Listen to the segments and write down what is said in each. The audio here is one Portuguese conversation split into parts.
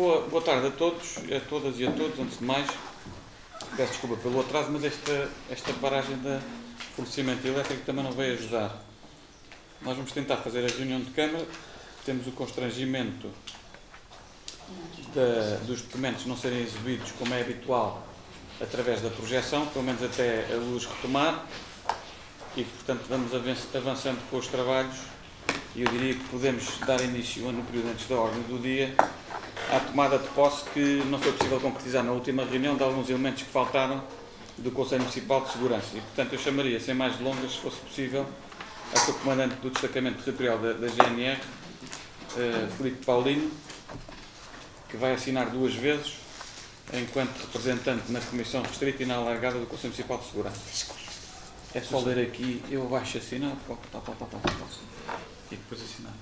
Boa tarde a todos, a todas e a todos. Antes de mais, peço desculpa pelo atraso, mas esta paragem de fornecimento elétrico também não veio ajudar. Nós vamos tentar fazer a reunião de Câmara. Temos o constrangimento dos documentos não serem exibidos como é habitual através da projeção, pelo menos até a luz retomar, e portanto vamos avançando com os trabalhos. E eu diria que podemos dar início, no período antes da ordem do dia, à tomada de posse que não foi possível concretizar na última reunião de alguns elementos que faltaram do Conselho Municipal de Segurança. E portanto eu chamaria, sem mais delongas, se fosse possível, a Sr. Comandante do Destacamento Territorial da GNR, Filipe Paulino, que vai assinar 2 vezes, enquanto representante na Comissão Restrita e na Alargada do Conselho Municipal de Segurança. É só ler aqui, eu abaixo assinado, e depois assinar.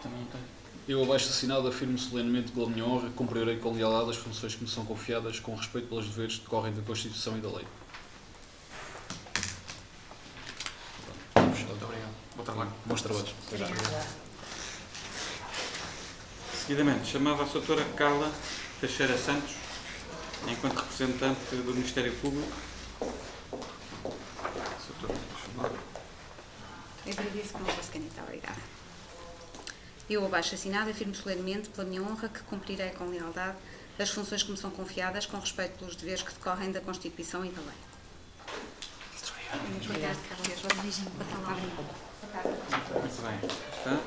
Também não tem. Eu, abaixo assinado, afirmo solenemente pela minha honra que cumprirei com lealdade as funções que me são confiadas, com respeito pelos deveres que decorrem da Constituição e da lei. Muito obrigado. Bom trabalho. Bons trabalhos. Seguidamente, chamava a Sra. Carla Teixeira Santos, enquanto representante do Ministério Público. Eu agradeço com a vossa caneta, obrigada. Eu, abaixo assinado, afirmo solenemente, pela minha honra, que cumprirei com lealdade as funções que me são confiadas, com respeito pelos deveres que decorrem da Constituição e da lei. Boa tarde, Carla. Beijinho. Boa tarde. Muito bem. Está?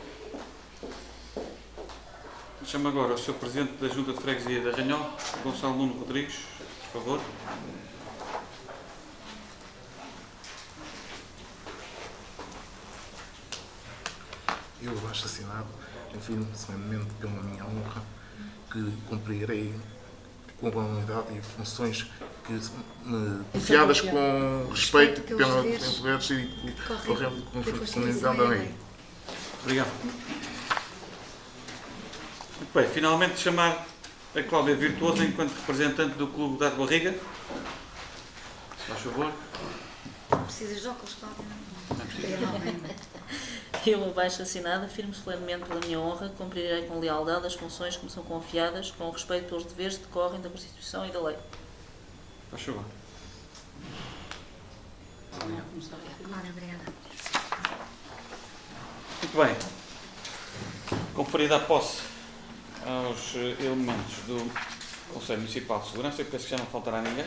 Chamo agora o Sr. Presidente da Junta de Freguesia da Ranhol, Gonçalo Nuno Rodrigues, por favor. Eu, abaixo assinado, afirmo solenemente pela minha honra que cumprirei com a unidade e funções que me confiadas com respeito pelos deveres e com a constitucionalidade da lei. Obrigado. Muito bem, finalmente chamar a Cláudia Virtuoso enquanto representante do Clube da Barriga. Se faz favor. Precisas de óculos, Cláudia? Eu, abaixo assinado, afirmo solenemente pela minha honra que cumprirei com lealdade as funções que me são confiadas, com respeito pelos deveres que decorrem da Constituição e da lei. Faz favor. Cláudia, obrigada. Muito bem. Conferida a posse aos elementos do Conselho Municipal de Segurança, eu penso que já não faltará ninguém.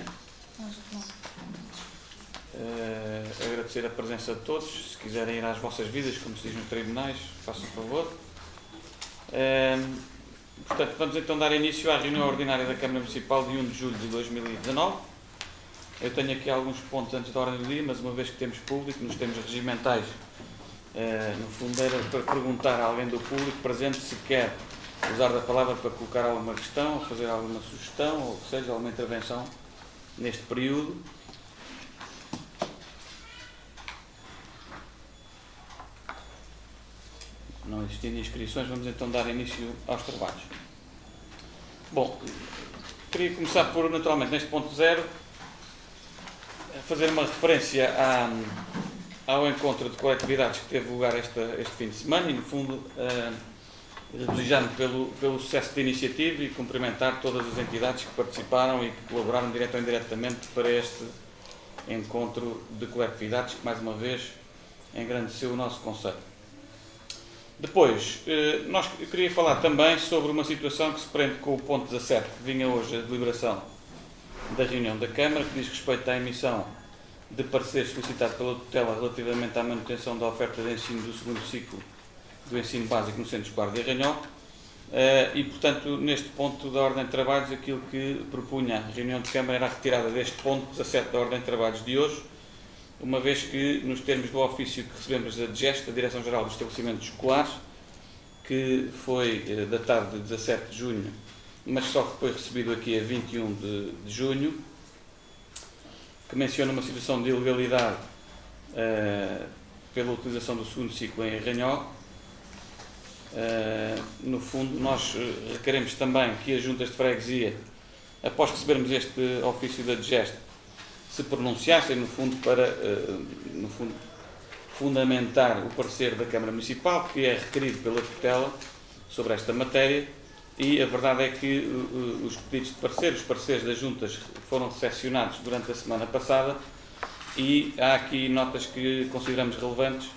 Agradecer a presença de todos. Se quiserem ir às vossas vidas, como se diz nos tribunais, façam favor. Portanto, vamos então dar início à reunião ordinária da Câmara Municipal de 1 de julho de 2019. Eu tenho aqui alguns pontos antes da ordem do dia, mas uma vez que temos público, nos termos regimentais, no fundo era para perguntar a alguém do público presente se quer usar da palavra para colocar alguma questão, ou fazer alguma sugestão, ou seja, alguma intervenção neste período. Não existindo inscrições, vamos então dar início aos trabalhos. Bom, queria começar por, naturalmente, neste ponto 0, fazer uma referência ao encontro de coletividades que teve lugar este fim de semana e, no fundo, regozijar-me pelo sucesso da iniciativa e cumprimentar todas as entidades que participaram e que colaboraram direto ou indiretamente para este encontro de coletividades que, mais uma vez, engrandeceu o nosso conceito. Depois, eu queria falar também sobre uma situação que se prende com o ponto 17, que vinha hoje a deliberação da reunião da Câmara, que diz respeito à emissão de parecer solicitado pela tutela relativamente à manutenção da oferta de ensino do segundo ciclo do ensino básico no Centro Escolar de Arranhol. E, portanto, neste ponto da ordem de trabalhos, aquilo que propunha a reunião de Câmara era a retirada deste ponto 17 da ordem de trabalhos de hoje, uma vez que, nos termos do ofício que recebemos da DGEST, da Direção-Geral dos Estabelecimentos Escolares, que foi datado de 17 de junho, mas só que foi recebido aqui a 21 de junho, que menciona uma situação de ilegalidade pela utilização do segundo ciclo em Arranhol. No fundo, nós requeremos também que as juntas de freguesia, após recebermos este ofício da DGEST, se pronunciassem, no fundo, para fundamentar o parecer da Câmara Municipal, que é requerido pela tutela, sobre esta matéria, e a verdade é que os pedidos de parecer, os pareceres das juntas foram recepcionados durante a semana passada, e há aqui notas que consideramos relevantes,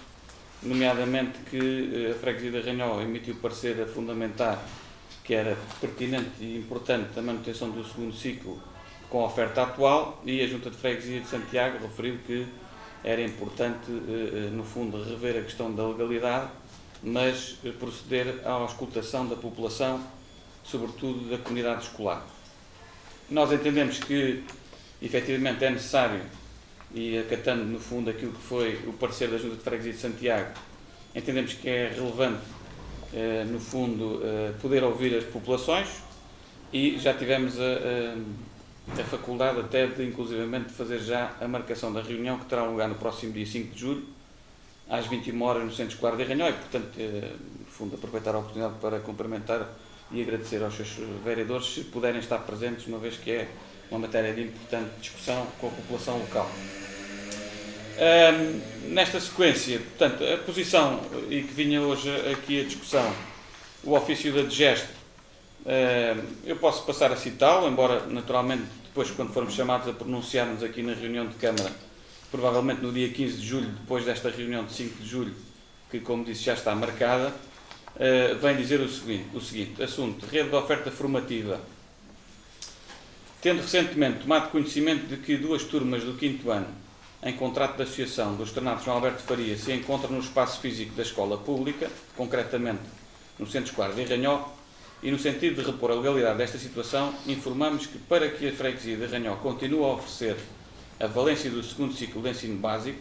nomeadamente que a Freguesia de Arranhol emitiu parecer a fundamentar que era pertinente e importante a manutenção do segundo ciclo com a oferta atual, e a Junta de Freguesia de Santiago referiu que era importante, no fundo, rever a questão da legalidade, mas proceder à auscultação da população, sobretudo da comunidade escolar. Nós entendemos que, efetivamente, é necessário, e acatando, no fundo, aquilo que foi o parecer da Junta de Freguesia de Santiago, entendemos que é relevante, no fundo, poder ouvir as populações, e já tivemos a faculdade até de, inclusivamente, de fazer já a marcação da reunião, que terá lugar no próximo dia 5 de julho, às 21 horas no Centro Escolar de Arranhol, e, portanto, no fundo, aproveitar a oportunidade para cumprimentar e agradecer aos seus vereadores se puderem estar presentes, uma vez que é uma matéria de importante discussão com a população local. Nesta sequência, portanto, a posição, e que vinha hoje aqui a discussão, o ofício da DGEST, eu posso passar a citá-lo, embora, naturalmente, depois, quando formos chamados a pronunciar-nos aqui na reunião de Câmara, provavelmente no dia 15 de julho, depois desta reunião de 5 de julho, que, como disse, já está marcada, vem dizer o seguinte, assunto, rede de oferta formativa. Tendo recentemente tomado conhecimento de que 2 turmas do 5º ano, em contrato de associação do Externato João Alberto Faria, se encontram no espaço físico da escola pública, concretamente no Centro Escolar de Arranhol, e no sentido de repor a legalidade desta situação, informamos que, para que a Freguesia de Arranhol continue a oferecer a valência do segundo ciclo de ensino básico,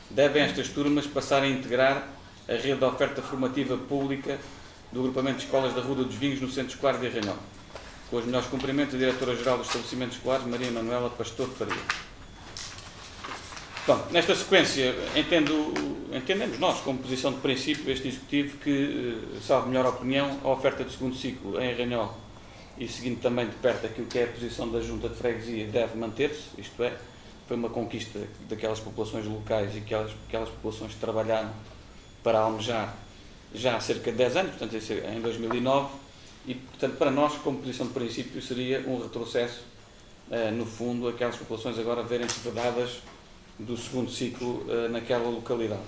devem estas turmas passar a integrar a rede de oferta formativa pública do agrupamento de escolas da Rua dos Vinhos no Centro Escolar de Arranhol. Com os melhores cumprimentos, a Diretora-Geral dos Estabelecimentos Escolares, Maria Manuela Pastor Faria. Bom, nesta sequência, entendemos nós, como posição de princípio, este Executivo, que, salvo melhor opinião, a oferta do segundo ciclo em Arranhol, e seguindo também de perto aquilo que é a posição da Junta de Freguesia, deve manter-se, isto é, foi uma conquista daquelas populações locais e aquelas populações que trabalharam para almejar já há cerca de 10 anos, portanto, em 2009, e, portanto, para nós, como posição de princípio, seria um retrocesso, no fundo, aquelas populações agora verem-se vedadas do segundo ciclo naquela localidade.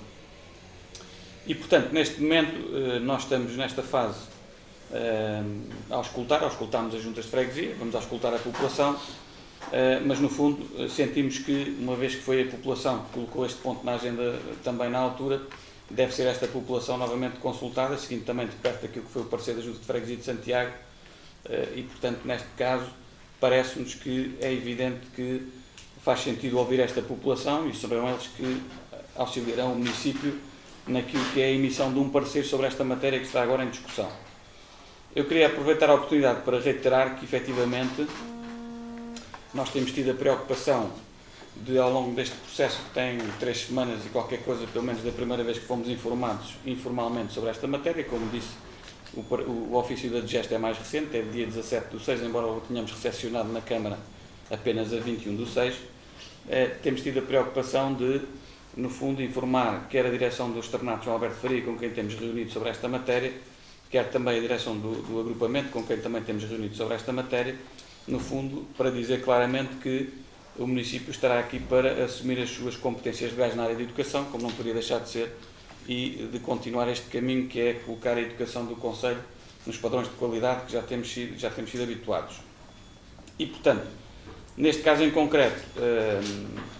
E, portanto, neste momento, nós estamos nesta fase auscultámos as juntas de freguesia, vamos auscultar a população, mas, no fundo, sentimos que, uma vez que foi a população que colocou este ponto na agenda também na altura, deve ser esta população novamente consultada, seguindo também de perto aquilo que foi o parecer da Junta de Freguesia de Santiago, e, portanto, neste caso, parece-nos que é evidente que faz sentido ouvir esta população, e saberão eles que auxiliarão o município naquilo que é a emissão de um parecer sobre esta matéria que está agora em discussão. Eu queria aproveitar a oportunidade para reiterar que, efetivamente, nós temos tido a preocupação de, ao longo deste processo, que tem 3 semanas e qualquer coisa, pelo menos da primeira vez que fomos informados informalmente sobre esta matéria, como disse, o ofício da DGEST é mais recente, é de dia 17/6, embora o tenhamos recepcionado na Câmara apenas a 21/6, temos tido a preocupação de, no fundo, informar quer a direção do Externato João Alberto Faria, com quem temos reunido sobre esta matéria, quer também a direção do agrupamento, com quem também temos reunido sobre esta matéria, no fundo, para dizer claramente que o município estará aqui para assumir as suas competências legais na área de educação, como não poderia deixar de ser, e de continuar este caminho que é colocar a educação do Conselho nos padrões de qualidade que já temos sido habituados. E, portanto, neste caso em concreto,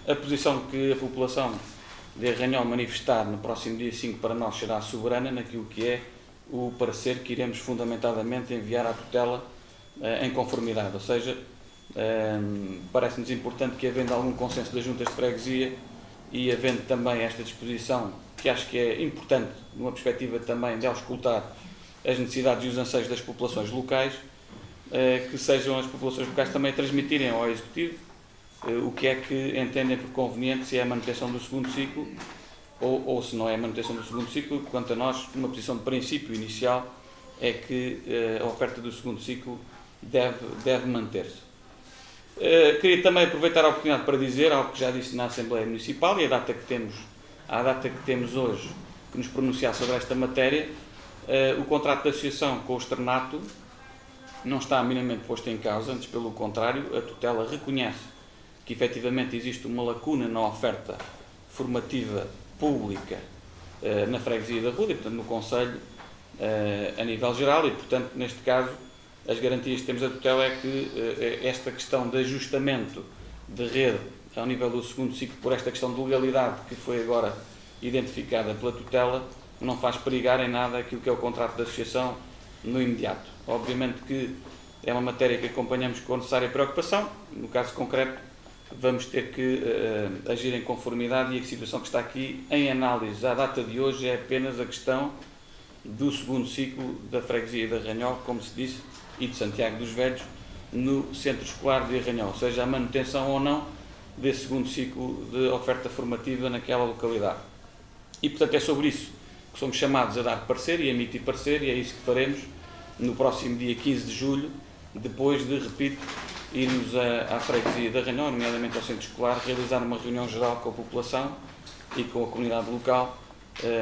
a posição que a população de Arranhol manifestar no próximo dia 5 para nós será soberana naquilo que é o parecer que iremos fundamentadamente enviar à tutela em conformidade, ou seja, parece-nos importante que, havendo algum consenso das juntas de freguesia e havendo também esta disposição, que acho que é importante, numa perspectiva também de auscultar as necessidades e os anseios das populações locais, que sejam as populações locais também a transmitirem ao Executivo o que é que entendem por conveniente, se é a manutenção do segundo ciclo ou se não é a manutenção do segundo ciclo. Quanto a nós, uma posição de princípio inicial é que a oferta do segundo ciclo deve manter-se. Queria também aproveitar a oportunidade para dizer algo que já disse na Assembleia Municipal, e a data que temos hoje que nos pronunciar sobre esta matéria, O contrato de associação com o externato não está minimamente posto em causa, antes pelo contrário, a tutela reconhece que efetivamente existe uma lacuna na oferta formativa pública na freguesia da Ruda e, portanto, no Conselho a nível geral e, portanto, neste caso, as garantias que temos da tutela é que esta questão de ajustamento de rede ao nível do segundo ciclo, por esta questão de legalidade que foi agora identificada pela tutela, não faz perigar em nada aquilo que é o contrato de associação no imediato. Obviamente que é uma matéria que acompanhamos com a necessária preocupação. No caso concreto, vamos ter que agir em conformidade e a situação que está aqui em análise à data de hoje é apenas a questão do segundo ciclo da freguesia de Arranhol, como se disse, e de Santiago dos Velhos, no centro escolar de Arranhol, ou seja, a manutenção ou não desse segundo ciclo de oferta formativa naquela localidade. E, portanto, é sobre isso que somos chamados a dar parecer e a emitir parecer, e é isso que faremos no próximo dia 15 de julho, depois de, repito, irmos à freguesia de Arranhol, nomeadamente ao centro escolar, realizar uma reunião geral com a população e com a comunidade local,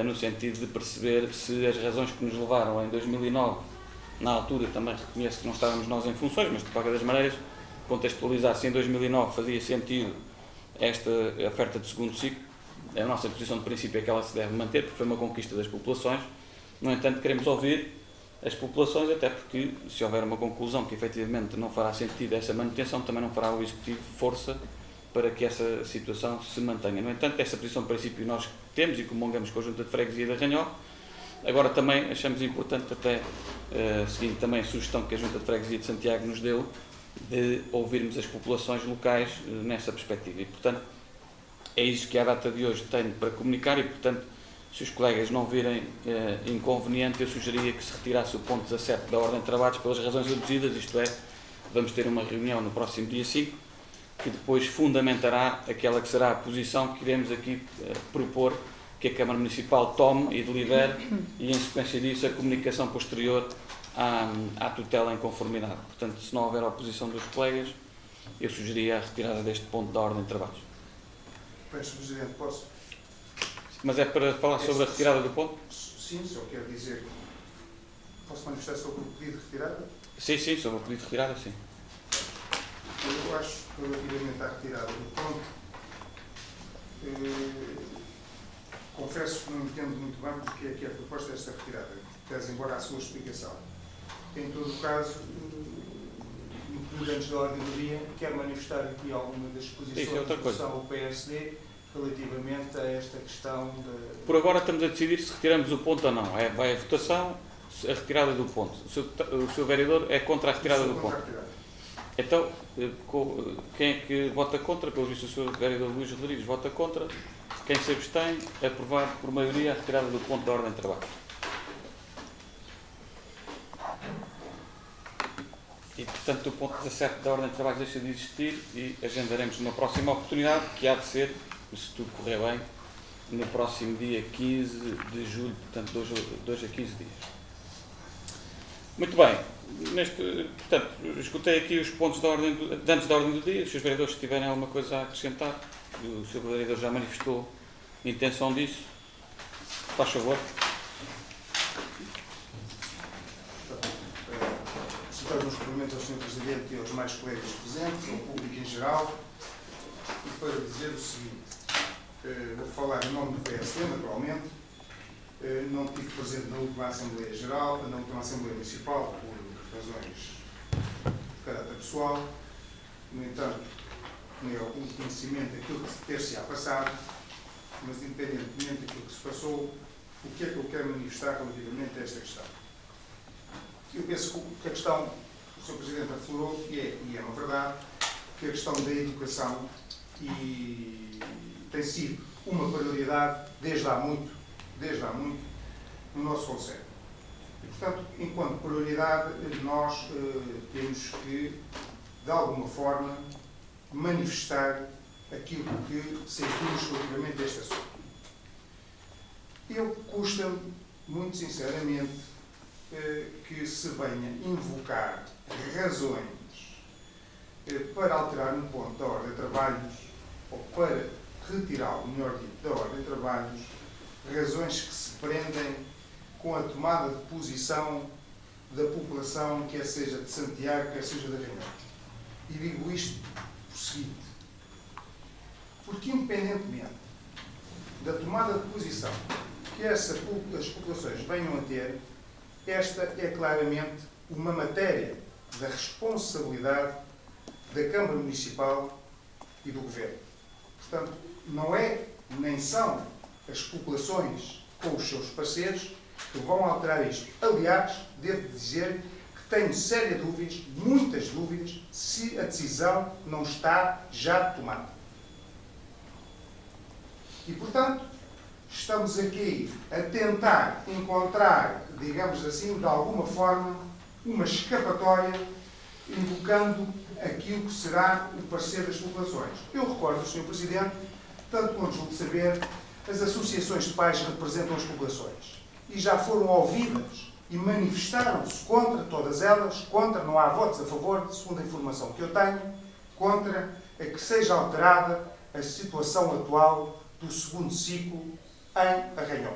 no sentido de perceber se as razões que nos levaram em 2009, na altura também reconheço que não estávamos nós em funções, mas de qualquer das maneiras, contextualizar se em 2009 fazia sentido esta oferta de segundo ciclo. A nossa posição de princípio é que ela se deve manter, porque foi uma conquista das populações. No entanto, queremos ouvir as populações, até porque se houver uma conclusão que efetivamente não fará sentido essa manutenção, também não fará o Executivo força para que essa situação se mantenha. No entanto, essa posição de princípio nós temos e comungamos com a Junta de Freguesia de Arranhol. Agora também achamos importante, até seguindo também a sugestão que a Junta de Freguesia de Santiago nos deu, de ouvirmos as populações locais nessa perspectiva. E, portanto, é isso que à data de hoje tenho para comunicar e, portanto, se os colegas não virem inconveniente, eu sugeria que se retirasse o ponto 17 da Ordem de Trabalhos pelas razões aduzidas, isto é, vamos ter uma reunião no próximo dia 5, que depois fundamentará aquela que será a posição que iremos aqui propor que a Câmara Municipal tome e delibere e, em sequência disso, a comunicação posterior à tutela em conformidade. Portanto, se não houver oposição dos colegas, eu sugeria a retirada deste ponto da Ordem de Trabalhos. Sr. Presidente, posso? Mas é para falar sobre a retirada do ponto? Sim, só quero dizer. Posso manifestar sobre o pedido de retirada? Sim, sim, sobre o pedido de retirada, sim. Eu acho, relativamente à retirada do ponto, confesso que não entendo muito bem porque é que é proposta esta retirada, pese embora a sua explicação. Em todo o caso, no período antes da ordem do dia, quero manifestar aqui alguma das posições da discussão ao PSD relativamente a esta questão de... Por agora estamos a decidir se retiramos o ponto ou não. Vai a votação, a retirada do ponto. O seu vereador é contra a retirada do ponto. Então, quem é que vota contra? Pelo visto, o seu vereador Luís Rodrigues vota contra. Quem se abstém, aprovado por maioria a retirada do ponto da ordem de trabalho. E, portanto, o ponto 17 da ordem de trabalho deixa de existir e agendaremos numa próxima oportunidade, que há de ser, se tudo correr bem, no próximo dia 15 de julho, portanto, 2 a 15 dias. Muito bem. Portanto, escutei aqui os pontos antes da ordem do dia. Se os vereadores tiverem alguma coisa a acrescentar, o Sr. Vereador já manifestou a intenção disso. Faz favor. Solicitamos um cumprimento ao Sr. Presidente e aos mais colegas presentes, ao público em geral, e para dizer o seguinte, vou falar em nome do PSD, naturalmente. Não estive presente na última Assembleia Geral, na última Assembleia Municipal, por razões de caráter pessoal. No entanto, tinha algum conhecimento daquilo que ter-se-á passado, mas independentemente daquilo que se passou, o que é que eu quero manifestar relativamente a esta questão? Eu penso que a questão, o Sr. Presidente aflorou, e é uma verdade, que a questão da educação tem sido uma prioridade desde há muito, no nosso Conselho. E, portanto, enquanto prioridade, nós temos que, de alguma forma, manifestar aquilo que sentimos relativamente a este assunto. Custa-me, muito sinceramente, que se venha invocar razões para alterar um ponto da ordem de trabalhos, ou para retirá-lo, melhor dito, da ordem de trabalhos, razões que se prendem com a tomada de posição da população, quer seja de Santiago, quer seja da região. E digo isto por seguinte, porque independentemente da tomada de posição que as populações venham a ter, esta é claramente uma matéria da responsabilidade da Câmara Municipal e do Governo. Portanto, não é nem são as populações com os seus parceiros que vão alterar isto. Aliás, devo dizer que tenho sérias dúvidas, muitas dúvidas, se a decisão não está já tomada. E, portanto, estamos aqui a tentar encontrar, digamos assim, de alguma forma, uma escapatória invocando aquilo que será o parecer das populações. Eu recordo, Sr. Presidente, tanto quanto julgo saber, as associações de pais representam as populações e já foram ouvidas e manifestaram-se contra todas elas, contra, não há votos a favor, segundo a informação que eu tenho, contra a que seja alterada a situação atual do segundo ciclo em Arranhão.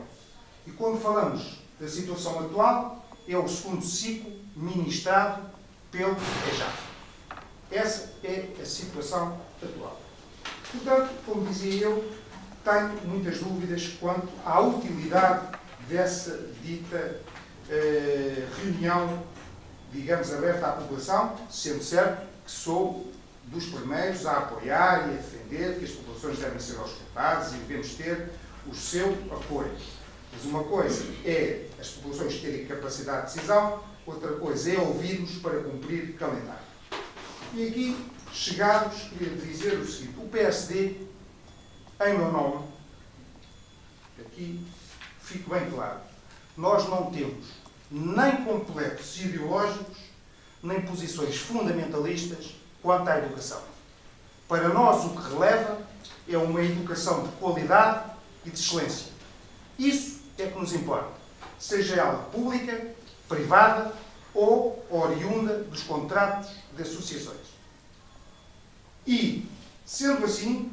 E quando falamos da situação atual, é o segundo ciclo ministrado pelo EJAF. Essa é a situação atual. Portanto, como dizia eu, tenho muitas dúvidas quanto à utilidade dessa dita reunião, digamos, aberta à população, sendo certo que sou dos primeiros a apoiar e a defender que as populações devem ser auscultadas e devemos ter o seu apoio. Mas uma coisa é as populações terem capacidade de decisão, outra coisa é ouvirmos para cumprir calendário. E aqui, chegados, queria dizer o seguinte: o PSD, em meu nome, aqui fico bem claro, nós não temos nem complexos ideológicos, nem posições fundamentalistas quanto à educação. Para nós, o que releva é uma educação de qualidade e de excelência. Isso é que nos importa, seja ela pública, privada ou oriunda dos contratos de associações. E, sendo assim,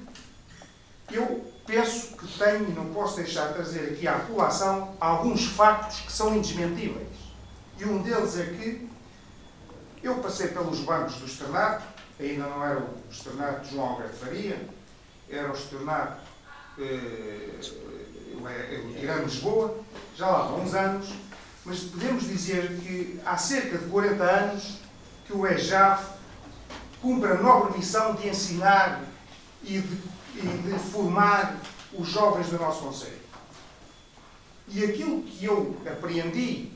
eu penso que tenho e não posso deixar de trazer aqui à colação alguns factos que são indesmentíveis. E um deles é que eu passei pelos bancos do externato, ainda não era o externato de João Alberto Faria, era o externato Grande Lisboa, já lá há uns anos, mas podemos dizer que há cerca de 40 anos que o EJAF cumpre a nobre missão de ensinar e de formar os jovens do nosso concelho. E aquilo que eu apreendi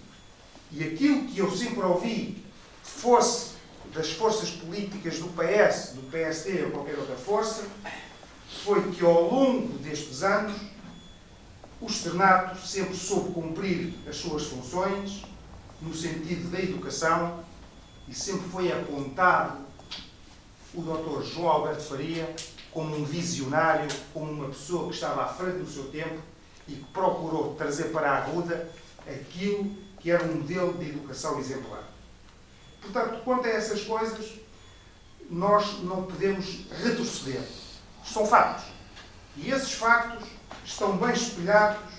e aquilo que eu sempre ouvi, fosse das forças políticas do PS, do PSD ou qualquer outra força, foi que ao longo destes anos o externato sempre soube cumprir as suas funções no sentido da educação e sempre foi apontado o Dr. João Alberto Faria como um visionário, como uma pessoa que estava à frente do seu tempo e que procurou trazer para a Arruda aquilo que era um modelo de educação exemplar. Portanto, quanto a essas coisas, nós não podemos retroceder. São factos. E esses factos estão bem espelhados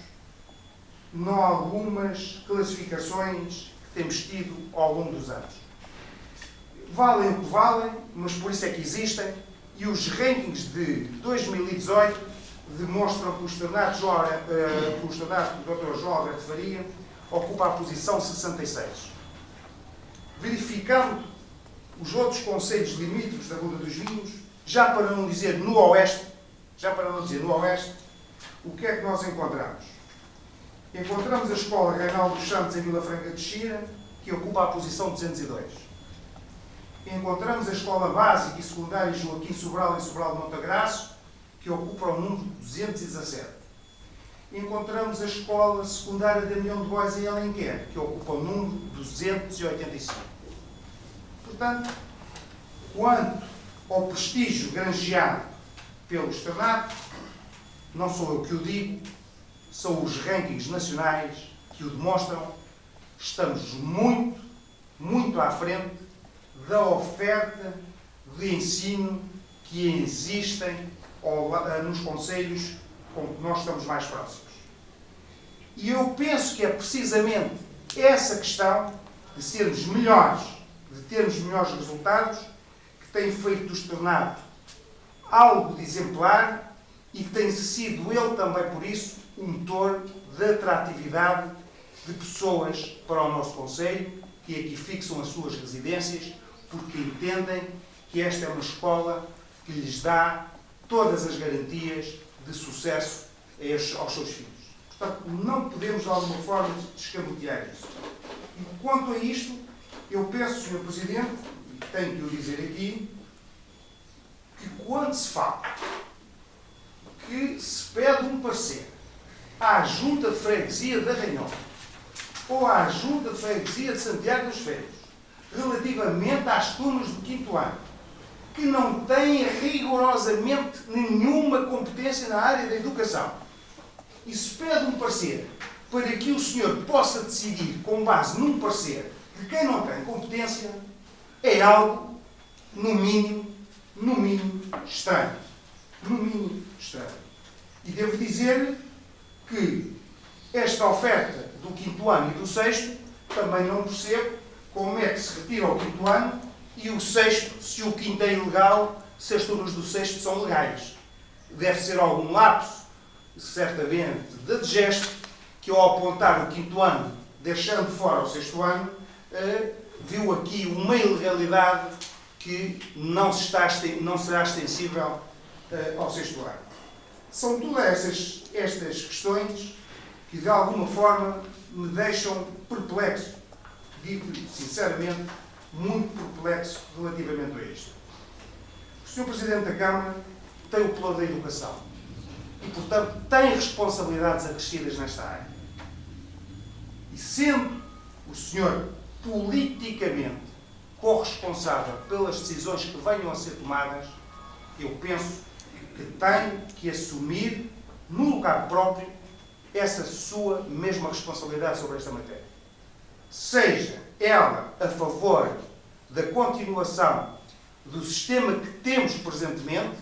em algumas classificações que temos tido ao longo dos anos. Valem o que valem, mas por isso é que existem, e os rankings de 2018 demonstram que o externato Dr. João Alberto Faria ocupa a posição 66. Verificando os outros concelhos limítrofes da Ruda dos Vinhos, já para não dizer no Oeste, o que é que nós encontramos? Encontramos a Escola Reinaldo dos Santos em Vila Franca de Xira, que ocupa a posição 202. Encontramos a Escola Básica e Secundária Joaquim Sobral em Sobral de Montagraço, que ocupa o número 217. Encontramos a Escola Secundária Damião de Góis em Alenquer, que ocupa o número 285. Portanto, quanto ao prestígio granjeado pelo externato, não sou eu que o digo, são os rankings nacionais que o demonstram. Estamos muito, muito à frente da oferta de ensino que existem nos concelhos com que nós estamos mais próximos. E eu penso que é precisamente essa questão de sermos melhores, de termos melhores resultados, que tem feito do externado algo de exemplar e que tem sido ele também, por isso, um motor de atratividade de pessoas para o nosso concelho, que aqui fixam as suas residências, porque entendem que esta é uma escola que lhes dá todas as garantias de sucesso aos seus filhos. Portanto, não podemos, de alguma forma, descabotear isso. E quanto a isto, eu penso, Sr. Presidente, e tenho que o dizer aqui, que quando se fala que se pede um parecer à Junta de Freguesia de Arranhol ou à Junta de Freguesia de Santiago dos Ferros relativamente às turmas do 5º ano, que não têm rigorosamente nenhuma competência na área da educação, e se pede um parecer para que o senhor possa decidir com base num parecer de quem não tem competência, é algo, no mínimo, estranho. No mínimo, estranho. E devo dizer que esta oferta do 5º ano e do 6º também não percebo como é que se retira o 5º ano e o 6º, se o 5º é ilegal, se as turmas do 6º são legais. Deve ser algum lapso, certamente, de gesto, que ao apontar o 5º ano, deixando fora o 6º ano, viu aqui uma ilegalidade que não será extensível ao 6º ano. São todas estas questões que, de alguma forma, me deixam perplexo. Digo sinceramente, muito perplexo relativamente a isto. O Sr. Presidente da Câmara tem o plano da educação e, portanto, tem responsabilidades acrescidas nesta área. E sendo o senhor politicamente corresponsável pelas decisões que venham a ser tomadas, eu penso que tem que assumir, no lugar próprio, essa sua mesma responsabilidade sobre esta matéria. Seja ela a favor da continuação do sistema que temos presentemente,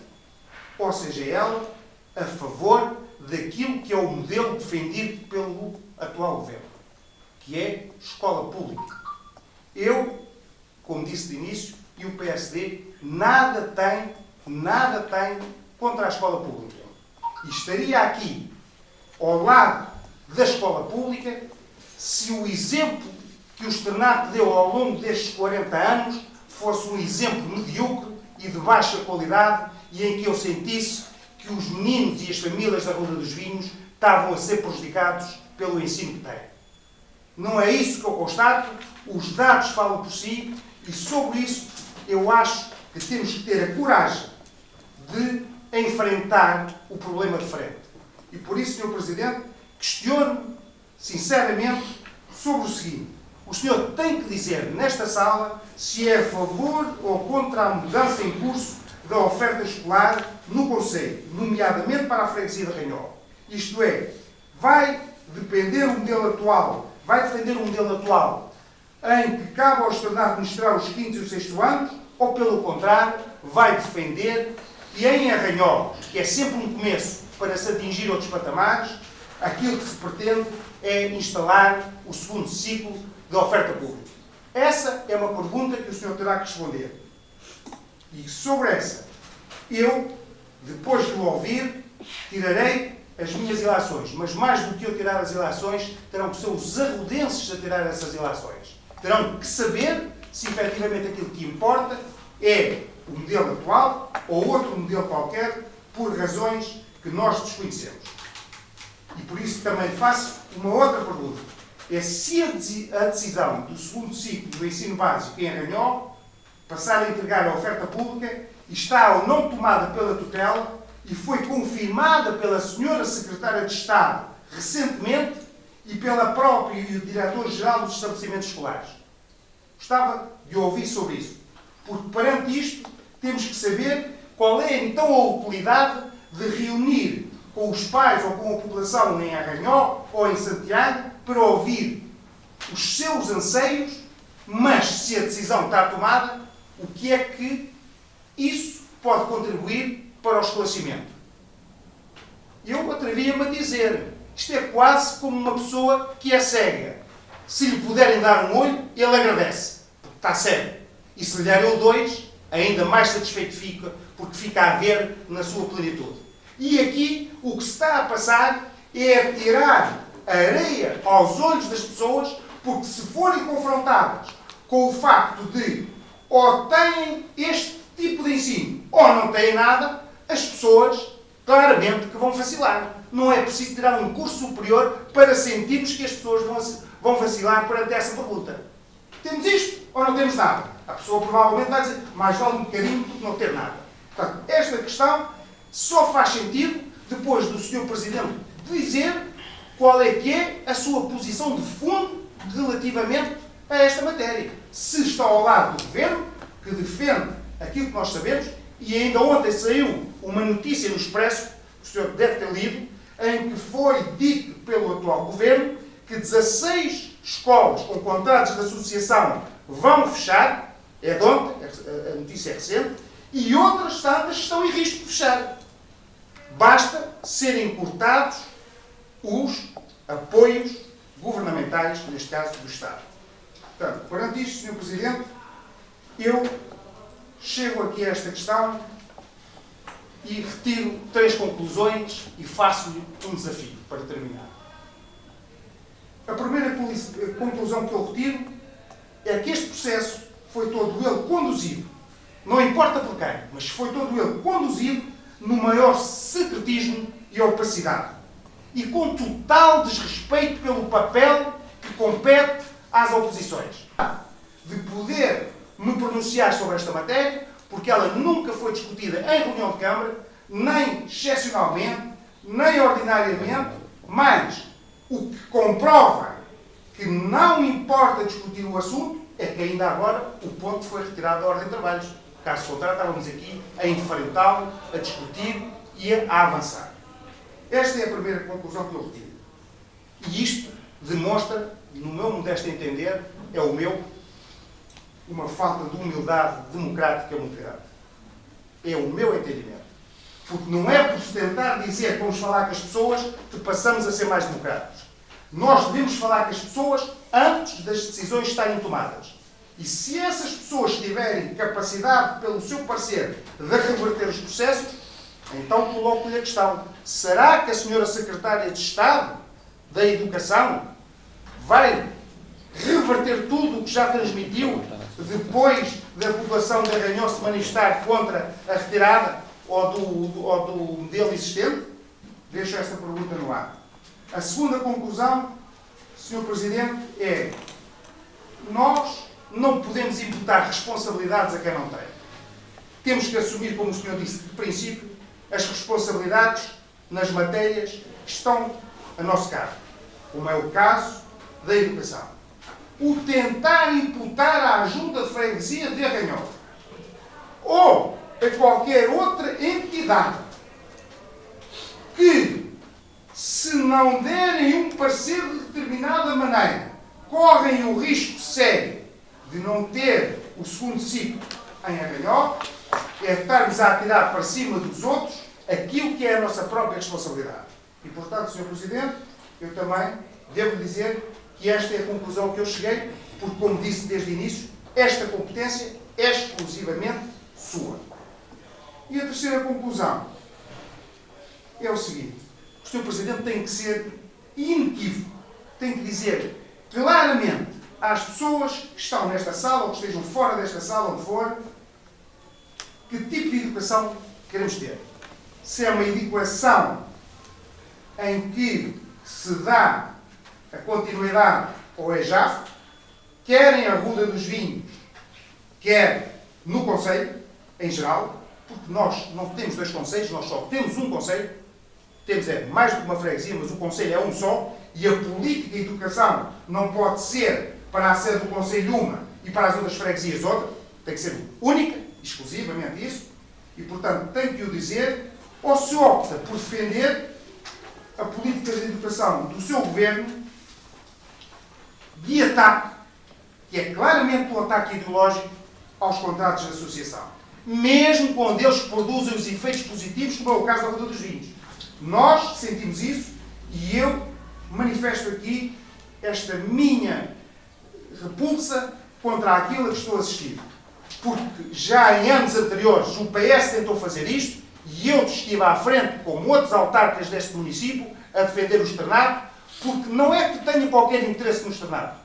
ou seja ela a favor daquilo que é o modelo defendido pelo atual governo, que é escola pública. Eu, como disse de início, e o PSD, nada tem contra a escola pública. E estaria aqui, ao lado da escola pública, se o exemplo que o externato deu ao longo destes 40 anos fosse um exemplo medíocre e de baixa qualidade e em que eu sentisse que os meninos e as famílias da Rua dos Vinhos estavam a ser prejudicados pelo ensino que têm. Não é isso que eu constato, os dados falam por si e sobre isso eu acho que temos que ter a coragem de enfrentar o problema de frente. E por isso, Sr. Presidente, questiono sinceramente sobre o seguinte. O senhor tem que dizer nesta sala se é a favor ou contra a mudança em curso da oferta escolar no Conselho, nomeadamente para a freguesia de Arranhol. Isto é, vai defender o modelo atual em que cabe ao externato administrar os 5º e os 6º anos, ou pelo contrário, vai defender que em Arranhol, que é sempre um começo para se atingir outros patamares, aquilo que se pretende é instalar o 2º ciclo da oferta pública. Essa é uma pergunta que o senhor terá que responder. E sobre essa, eu, depois de o ouvir, tirarei as minhas ilações. Mas mais do que eu tirar as ilações, terão que ser os arrudenses a tirar essas ilações. Terão que saber se efetivamente aquilo que importa é o modelo atual ou outro modelo qualquer, por razões que nós desconhecemos. E por isso também faço uma outra pergunta. É se a decisão do 2º ciclo do ensino básico em Arranhol passar a entregar a oferta pública está ou não tomada pela tutela e foi confirmada pela senhora Secretária de Estado recentemente e pela própria e o Diretor-Geral dos Estabelecimentos Escolares. Gostava de ouvir sobre isso, porque perante isto temos que saber qual é então a utilidade de reunir com os pais ou com a população em Arranhol ou em Santiago para ouvir os seus anseios, mas se a decisão está tomada, o que é que isso pode contribuir para o esclarecimento? Eu atrevia-me a dizer, Isto é quase como uma pessoa que é cega. Se lhe puderem dar um olho, ele agradece, porque está cego. E se lhe derem o 2, ainda mais satisfeito fica, porque fica a ver na sua plenitude. E aqui o que se está a passar é tirar areia aos olhos das pessoas, porque se forem confrontadas com o facto de ou têm este tipo de ensino ou não têm nada, as pessoas claramente que vão vacilar. Não é preciso tirar um curso superior para sentirmos que as pessoas vão vacilar perante essa pergunta. Temos isto ou não temos nada? A pessoa provavelmente vai dizer, mais vale um bocadinho do que não ter nada. Portanto, esta questão só faz sentido depois do Sr. Presidente dizer qual é que é a sua posição de fundo relativamente a esta matéria. Se está ao lado do Governo, que defende aquilo que nós sabemos, e ainda ontem saiu uma notícia no Expresso, que o senhor deve ter lido, em que foi dito pelo atual Governo que 16 escolas com contratos de associação vão fechar, é de ontem, a notícia é recente, e outras tantas estão em risco de fechar. Basta serem cortados os apoios governamentais, neste caso do Estado. Portanto, perante isto, Sr. Presidente, eu chego aqui a esta questão e retiro 3 conclusões e faço-lhe um desafio para terminar. A primeira conclusão que eu retiro é que este processo foi todo ele conduzido, não importa por quem, mas foi todo ele conduzido no maior secretismo e opacidade e com total desrespeito pelo papel que compete às oposições. De poder me pronunciar sobre esta matéria, porque ela nunca foi discutida em reunião de Câmara, nem excepcionalmente, nem ordinariamente, mas o que comprova que não importa discutir o assunto é que ainda agora o ponto foi retirado da ordem de trabalhos. Caso contrário, estávamos aqui a enfrentá-lo, a discutir e a avançar. Esta é a primeira conclusão que eu retiro. E isto demonstra, no meu modesto entender, uma falta de humildade democrática muito grande. É o meu entendimento. Porque não é por tentar dizer que vamos falar com as pessoas que passamos a ser mais democráticos. Nós devemos falar com as pessoas antes das decisões estarem tomadas. E se essas pessoas tiverem capacidade, pelo seu parecer, de reverter os processos, então coloco-lhe a questão. Será que a senhora Secretária de Estado da Educação vai reverter tudo o que já transmitiu depois da população de Arranhão se manifestar contra a retirada ou do modelo existente? Deixo esta pergunta no ar. A segunda conclusão, Sr. Presidente, é nós não podemos imputar responsabilidades a quem não tem. Temos que assumir, como o senhor disse, de princípio, as responsabilidades nas matérias que estão a nosso cargo, como é o caso da educação. O tentar imputar à Junta de Freguesia de Arranhão ou a qualquer outra entidade que, se não derem um parecer de determinada maneira, correm o risco sério de não ter o segundo ciclo em Arranhão, é estarmos a atirar para cima dos outros aquilo que é a nossa própria responsabilidade. E, portanto, Sr. Presidente, eu também devo dizer que esta é a conclusão que eu cheguei, porque, como disse desde o início, esta competência é exclusivamente sua. E a terceira conclusão é o seguinte: o Sr. Presidente tem que ser inequívoco, tem que dizer claramente às pessoas que estão nesta sala ou que estejam fora desta sala, onde for, que tipo de educação queremos ter. Se é uma educação em que se dá a continuidade ao EJAF, quer em Arruda dos Vinhos, quer no Conselho, em geral, porque nós não temos 2 conselhos, nós só temos um conselho, temos mais do que uma freguesia, mas o conselho é um só, e a política de educação não pode ser para a sede do conselho uma e para as outras freguesias outra, tem que ser única, exclusivamente isso, e portanto tem que o dizer, ou se opta por defender a política de educação do seu governo de ataque, que é claramente um ataque ideológico aos contratos de associação. Mesmo quando eles produzem os efeitos positivos, como é o caso da Arruda dos Vinhos. Nós sentimos isso e eu manifesto aqui esta minha repulsa contra aquilo a que estou a assistir. Porque já em anos anteriores o PS tentou fazer isto e eu estive à frente, como outros autarcas deste município, a defender o externato, porque não é que tenha qualquer interesse no externato.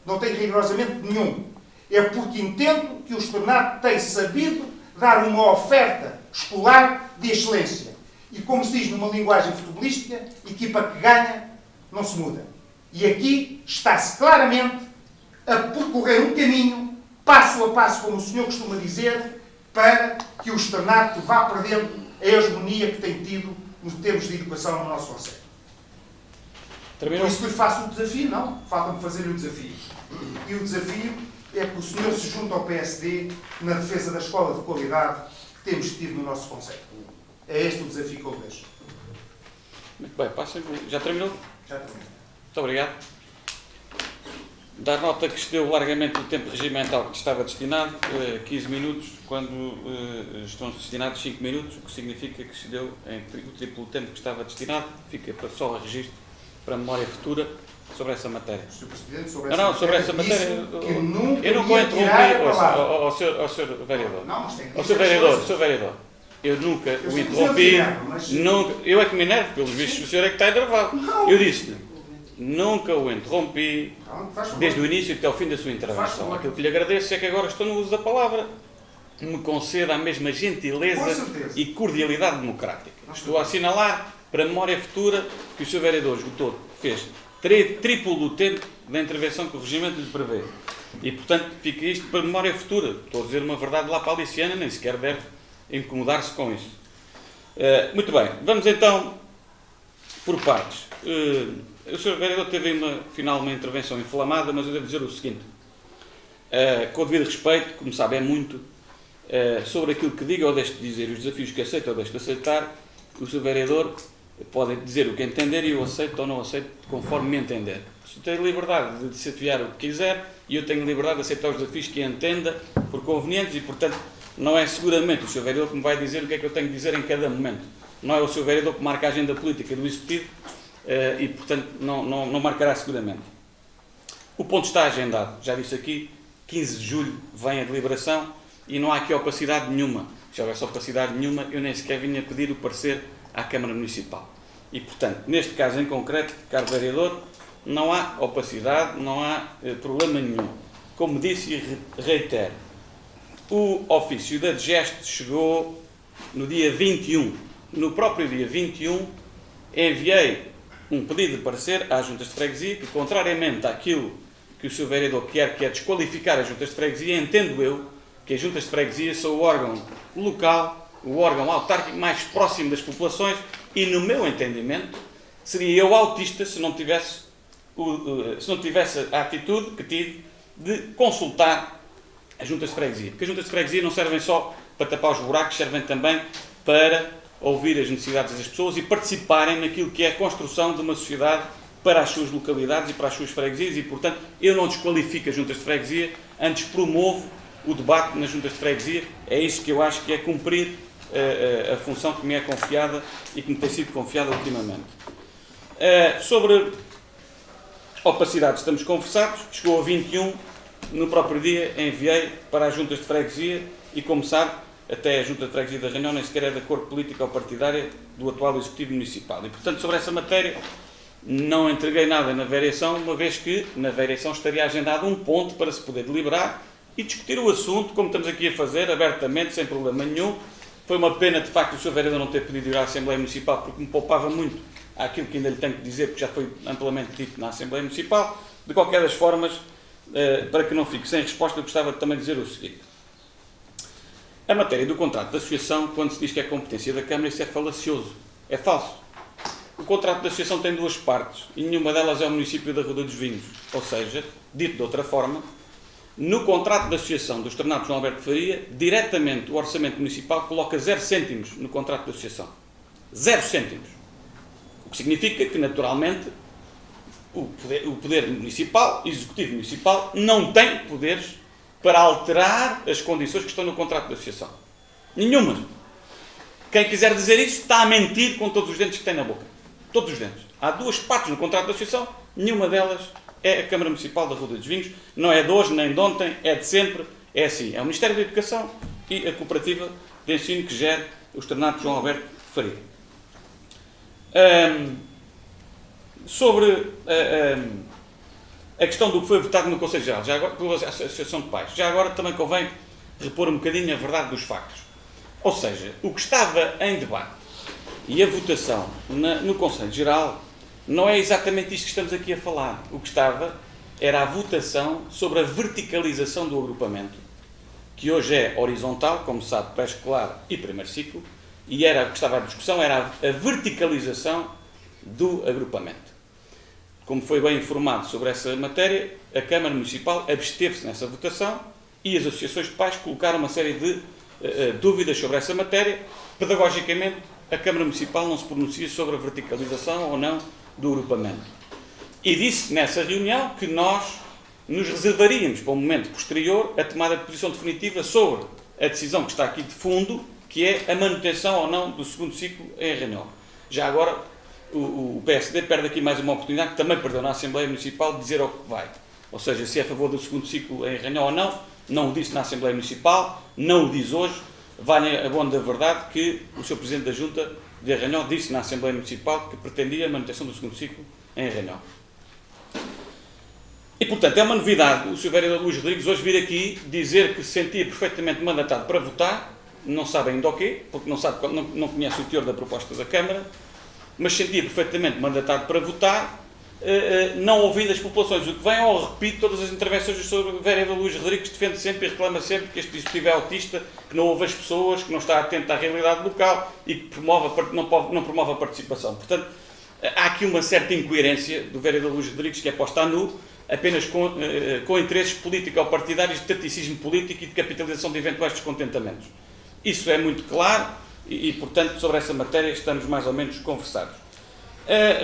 Não tenho rigorosamente nenhum. É porque entendo que o externato tem sabido dar uma oferta escolar de excelência. E como se diz numa linguagem futebolística, equipa que ganha não se muda. E aqui está-se claramente a percorrer um caminho, passo a passo, como o senhor costuma dizer, para que o externato vá perdendo a hegemonia que tem tido nos termos de educação no nosso concelho. Por isso que lhe faço o desafio, não. Falta-me fazer o desafio. E o desafio é que o senhor se junte ao PSD na defesa da escola de qualidade que temos tido no nosso concelho. É este o desafio que eu deixo. Muito bem, passa. Já terminou? Já terminei. Muito obrigado. Dar nota que excedeu largamente o tempo regimental que estava destinado, 15 minutos, quando estão destinados 5 minutos, o que significa que excedeu o triplo tempo que estava destinado. Fica só a registro para a memória futura sobre essa matéria. Sr. Presidente, sobre essa matéria, eu nunca interrompi ao Sr. Vereador. Não, mas tem que Ao Sr. Vereador, eu nunca o interrompi, eu é que me enervo, pelos vistos o senhor é que está enervado. Eu disse-lhe, nunca o interrompi, desde o início até ao fim da sua intervenção. Aquilo que lhe agradeço é que agora estou no uso da palavra, me conceda a mesma gentileza e cordialidade democrática. Estou a assinalar para a memória futura que o Sr. Vereador esgotou, fez triplo do tempo da intervenção que o regimento lhe prevê. E, portanto, fica isto para memória futura. Estou a dizer uma verdade lá para a Aliciana, nem sequer deve incomodar-se com isso. Muito bem, vamos então por partes. O Sr. Vereador teve uma intervenção inflamada, mas eu devo dizer o seguinte, com o devido respeito, como sabe, é muito, sobre aquilo que diga ou deixe de dizer, os desafios que aceita ou deixe de aceitar, o Sr. Vereador pode dizer o que entender e eu aceito ou não aceito conforme me entender. O senhor tem liberdade de desafiar o que quiser e eu tenho liberdade de aceitar os desafios que entenda por convenientes e, portanto, não é seguramente o Sr. Vereador que me vai dizer o que é que eu tenho de dizer em cada momento. Não é o Sr. Vereador que marca a agenda política do Executivo e, portanto, não marcará seguramente. O ponto está agendado. Já disse aqui, 15 de julho vem a deliberação e não há aqui opacidade nenhuma. Se houvesse opacidade nenhuma, eu nem sequer vinha pedir o parecer à Câmara Municipal. E, portanto, neste caso em concreto, caro Vereador, não há opacidade, não há problema nenhum. Como disse e reitero, o ofício da DGEST chegou no dia 21. No próprio dia 21, enviei um pedido de parecer às juntas de freguesia que, contrariamente àquilo que o Sr. Vereador quer, que é desqualificar as juntas de freguesia, entendo eu que as juntas de freguesia são o órgão local, o órgão autárquico mais próximo das populações e, no meu entendimento, seria eu autista se não tivesse a atitude que tive de consultar as juntas de freguesia. Porque as juntas de freguesia não servem só para tapar os buracos, servem também para ouvir as necessidades das pessoas e participarem naquilo que é a construção de uma sociedade para as suas localidades e para as suas freguesias e, portanto, eu não desqualifico as juntas de freguesia, antes promovo o debate nas juntas de freguesia. É isso que eu acho que é cumprir a função que me é confiada e que me tem sido confiada ultimamente. Sobre opacidade estamos conversados, chegou a 21, no próprio dia enviei para as juntas de freguesia e, como sabe, até a junta de freguesia da Ranhão nem sequer é da cor política ou partidária do atual Executivo Municipal. E, portanto, sobre essa matéria não entreguei nada na variação, uma vez que na variação estaria agendado um ponto para se poder deliberar e discutir o assunto, como estamos aqui a fazer, abertamente, sem problema nenhum. Foi uma pena, de facto, o Sr. Vereador não ter pedido ir à Assembleia Municipal, porque me poupava muito àquilo que ainda lhe tenho que dizer, porque já foi amplamente dito na Assembleia Municipal. De qualquer das formas, para que não fique sem resposta, eu gostava também de dizer o seguinte. A matéria do contrato de associação, quando se diz que é competência da Câmara, isso é falacioso. É falso. O contrato de associação tem duas partes, e nenhuma delas é o município da Ruda dos Vinhos. Ou seja, dito de outra forma, no contrato de associação do Externato João Alberto Faria, diretamente o Orçamento Municipal coloca 0 cêntimos no contrato de associação. 0 cêntimos. O que significa que, naturalmente, o poder municipal, executivo municipal, não tem poderes para alterar as condições que estão no contrato de associação. Nenhuma. Quem quiser dizer isso está a mentir com todos os dentes que tem na boca. Todos os dentes. Há duas partes no contrato de associação, nenhuma delas é a Câmara Municipal da Rua dos Vinhos, não é de hoje nem de ontem, é de sempre, é assim. É o Ministério da Educação e a Cooperativa de Ensino que gera o Externato João Alberto Faria. Sobre a questão do que foi votado no Conselho Geral, já agora, pela Associação de Pais, já agora também convém repor um bocadinho a verdade dos factos. Ou seja, o que estava em debate e a votação no Conselho Geral não é exatamente isto que estamos aqui a falar. O que estava era a votação sobre a verticalização do agrupamento, que hoje é horizontal, como se sabe, pré-escolar e primeiro ciclo, e o que estava à discussão era a verticalização do agrupamento. Como foi bem informado sobre essa matéria, a Câmara Municipal absteve-se nessa votação e as associações de pais colocaram uma série de dúvidas sobre essa matéria. Pedagogicamente, a Câmara Municipal não se pronuncia sobre a verticalização ou não do agrupamento. E disse nessa reunião que nós nos reservaríamos para um momento posterior a tomada de posição definitiva sobre a decisão que está aqui de fundo, que é a manutenção ou não do segundo ciclo em Arranhol. Já agora, o PSD perde aqui mais uma oportunidade, que também perdeu na Assembleia Municipal, de dizer ao que vai. Ou seja, se é a favor do segundo ciclo em Arranhol ou não o disse na Assembleia Municipal, não o diz hoje. Vale a bom da verdade que o Sr. Presidente da Junta de Arranhol disse na Assembleia Municipal que pretendia a manutenção do segundo ciclo em Arranhol. E, portanto, é uma novidade o Sr. Vereador Luís Rodrigues hoje vir aqui dizer que se sentia perfeitamente mandatado para votar, não sabe ainda o quê, porque não conhece o teor da proposta da Câmara, mas sentia perfeitamente mandatado para votar, não ouvindo as populações. O que vem ao repito todas as intervenções do Sr. Vereador Luís Rodrigues, defende sempre e reclama sempre que este Executivo é autista, que não ouve as pessoas, que não está atento à realidade local e que não promove a participação. Portanto, há aqui uma certa incoerência do Vereador Luís Rodrigues, que é posta a nu, apenas com interesses político-partidários de taticismo político e de capitalização de eventuais descontentamentos. Isso é muito claro e, portanto, sobre essa matéria estamos mais ou menos conversados.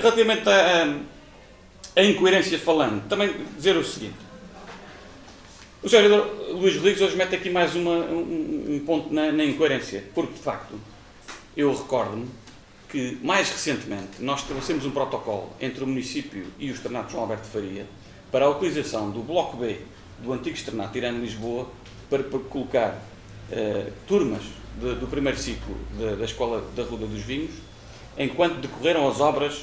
Relativamente à incoerência falando, também dizer o seguinte. O Sr. Vereador Luís Rodrigues hoje mete aqui mais um ponto na incoerência, porque, de facto, eu recordo-me que, mais recentemente, nós estabelecemos um protocolo entre o município e o Externato João Alberto Faria para a utilização do Bloco B do antigo Externato Irano Lisboa para colocar turmas do primeiro ciclo da Escola da Rua dos Vinhos, enquanto decorreram as obras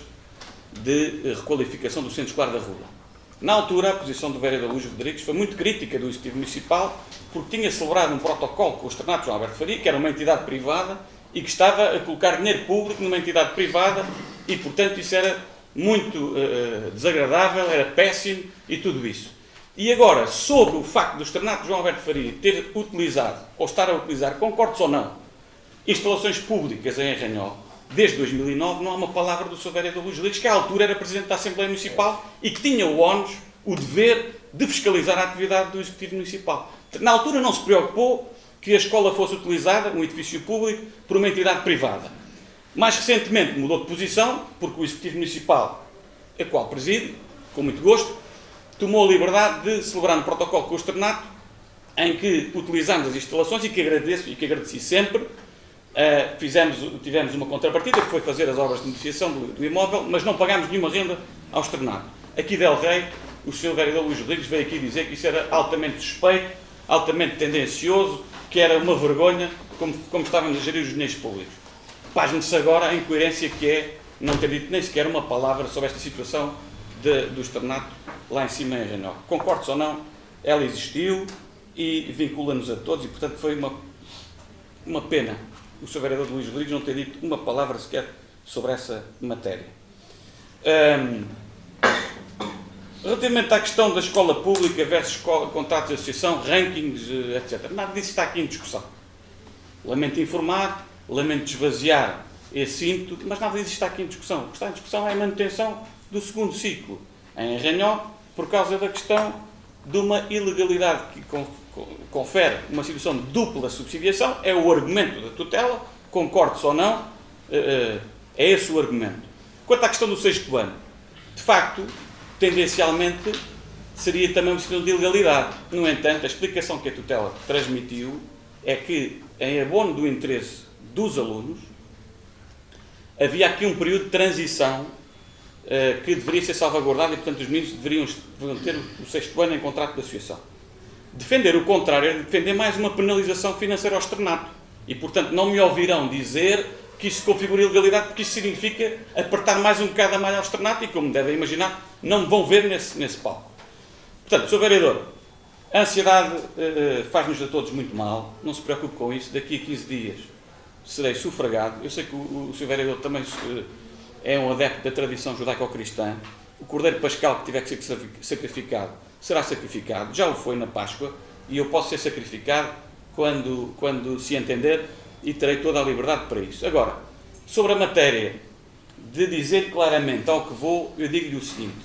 de requalificação do Centro Escolar da Rua. Na altura, a posição do Vereador Luís Rodrigues foi muito crítica do Executivo Municipal, porque tinha celebrado um protocolo com o Externato João Alberto Faria, que era uma entidade privada, e que estava a colocar dinheiro público numa entidade privada, e, portanto, isso era muito desagradável, era péssimo, e tudo isso. E agora, sobre o facto do Externato João Alberto Faria ter utilizado, ou estar a utilizar, concordes ou não, instalações públicas em Arranhol, desde 2009, não há uma palavra do Sr. Vereador Luís Rodrigues, que à altura era Presidente da Assembleia Municipal e que tinha o ónus, o dever de fiscalizar a atividade do Executivo Municipal. Na altura não se preocupou que a escola fosse utilizada, um edifício público, por uma entidade privada. Mais recentemente mudou de posição, porque o Executivo Municipal, a qual presido, com muito gosto, tomou a liberdade de celebrar um protocolo com o Externato, em que utilizámos as instalações e que agradeço e que agradeci sempre. Tivemos uma contrapartida, que foi fazer as obras de beneficiação do imóvel, mas não pagámos nenhuma renda ao Externato. Aqui del Rei, o Sr. Vereador Luís Rodrigues veio aqui dizer que isso era altamente suspeito, altamente tendencioso, que era uma vergonha como estávamos a gerir os dinheiros públicos. Pasme-se agora a incoerência que é não ter dito nem sequer uma palavra sobre esta situação do Externato lá em cima em Arranhol. Concordes ou não, ela existiu e vincula-nos a todos e, portanto, foi uma pena o Sr. Vereador Luís Rodrigues não ter dito uma palavra sequer sobre essa matéria. Relativamente à questão da escola pública versus contratos de associação, rankings, etc. Nada disso está aqui em discussão. Lamento informar, lamento esvaziar esse ímpeto, mas nada disso está aqui em discussão. O que está em discussão é a manutenção do segundo ciclo em Arranhol, por causa da questão de uma ilegalidade que confere uma situação de dupla subsidiação. É o argumento da tutela, concordes ou não, é esse o argumento. Quanto à questão do sexto ano, de facto, tendencialmente, seria também uma situação de ilegalidade. No entanto, a explicação que a tutela transmitiu é que, em abono do interesse dos alunos, havia aqui um período de transição que deveria ser salvaguardado e, portanto, os meninos deveriam ter o 6º ano em contrato de associação. Defender o contrário é defender mais uma penalização financeira ao externato. E, portanto, não me ouvirão dizer que isso configura ilegalidade, porque isso significa apertar mais um bocado a malha ao externato e, como devem imaginar, não me vão ver nesse palco. Portanto, Sr. Vereador, a ansiedade faz-nos a todos muito mal, não se preocupe com isso, daqui a 15 dias serei sufragado. Eu sei que o Sr. Vereador também é um adepto da tradição judaico-cristã. O Cordeiro Pascal que tiver que ser sacrificado, será sacrificado, já o foi na Páscoa, e eu posso ser sacrificado quando se entender, e terei toda a liberdade para isso. Agora, sobre a matéria de dizer claramente ao que vou, eu digo-lhe o seguinte: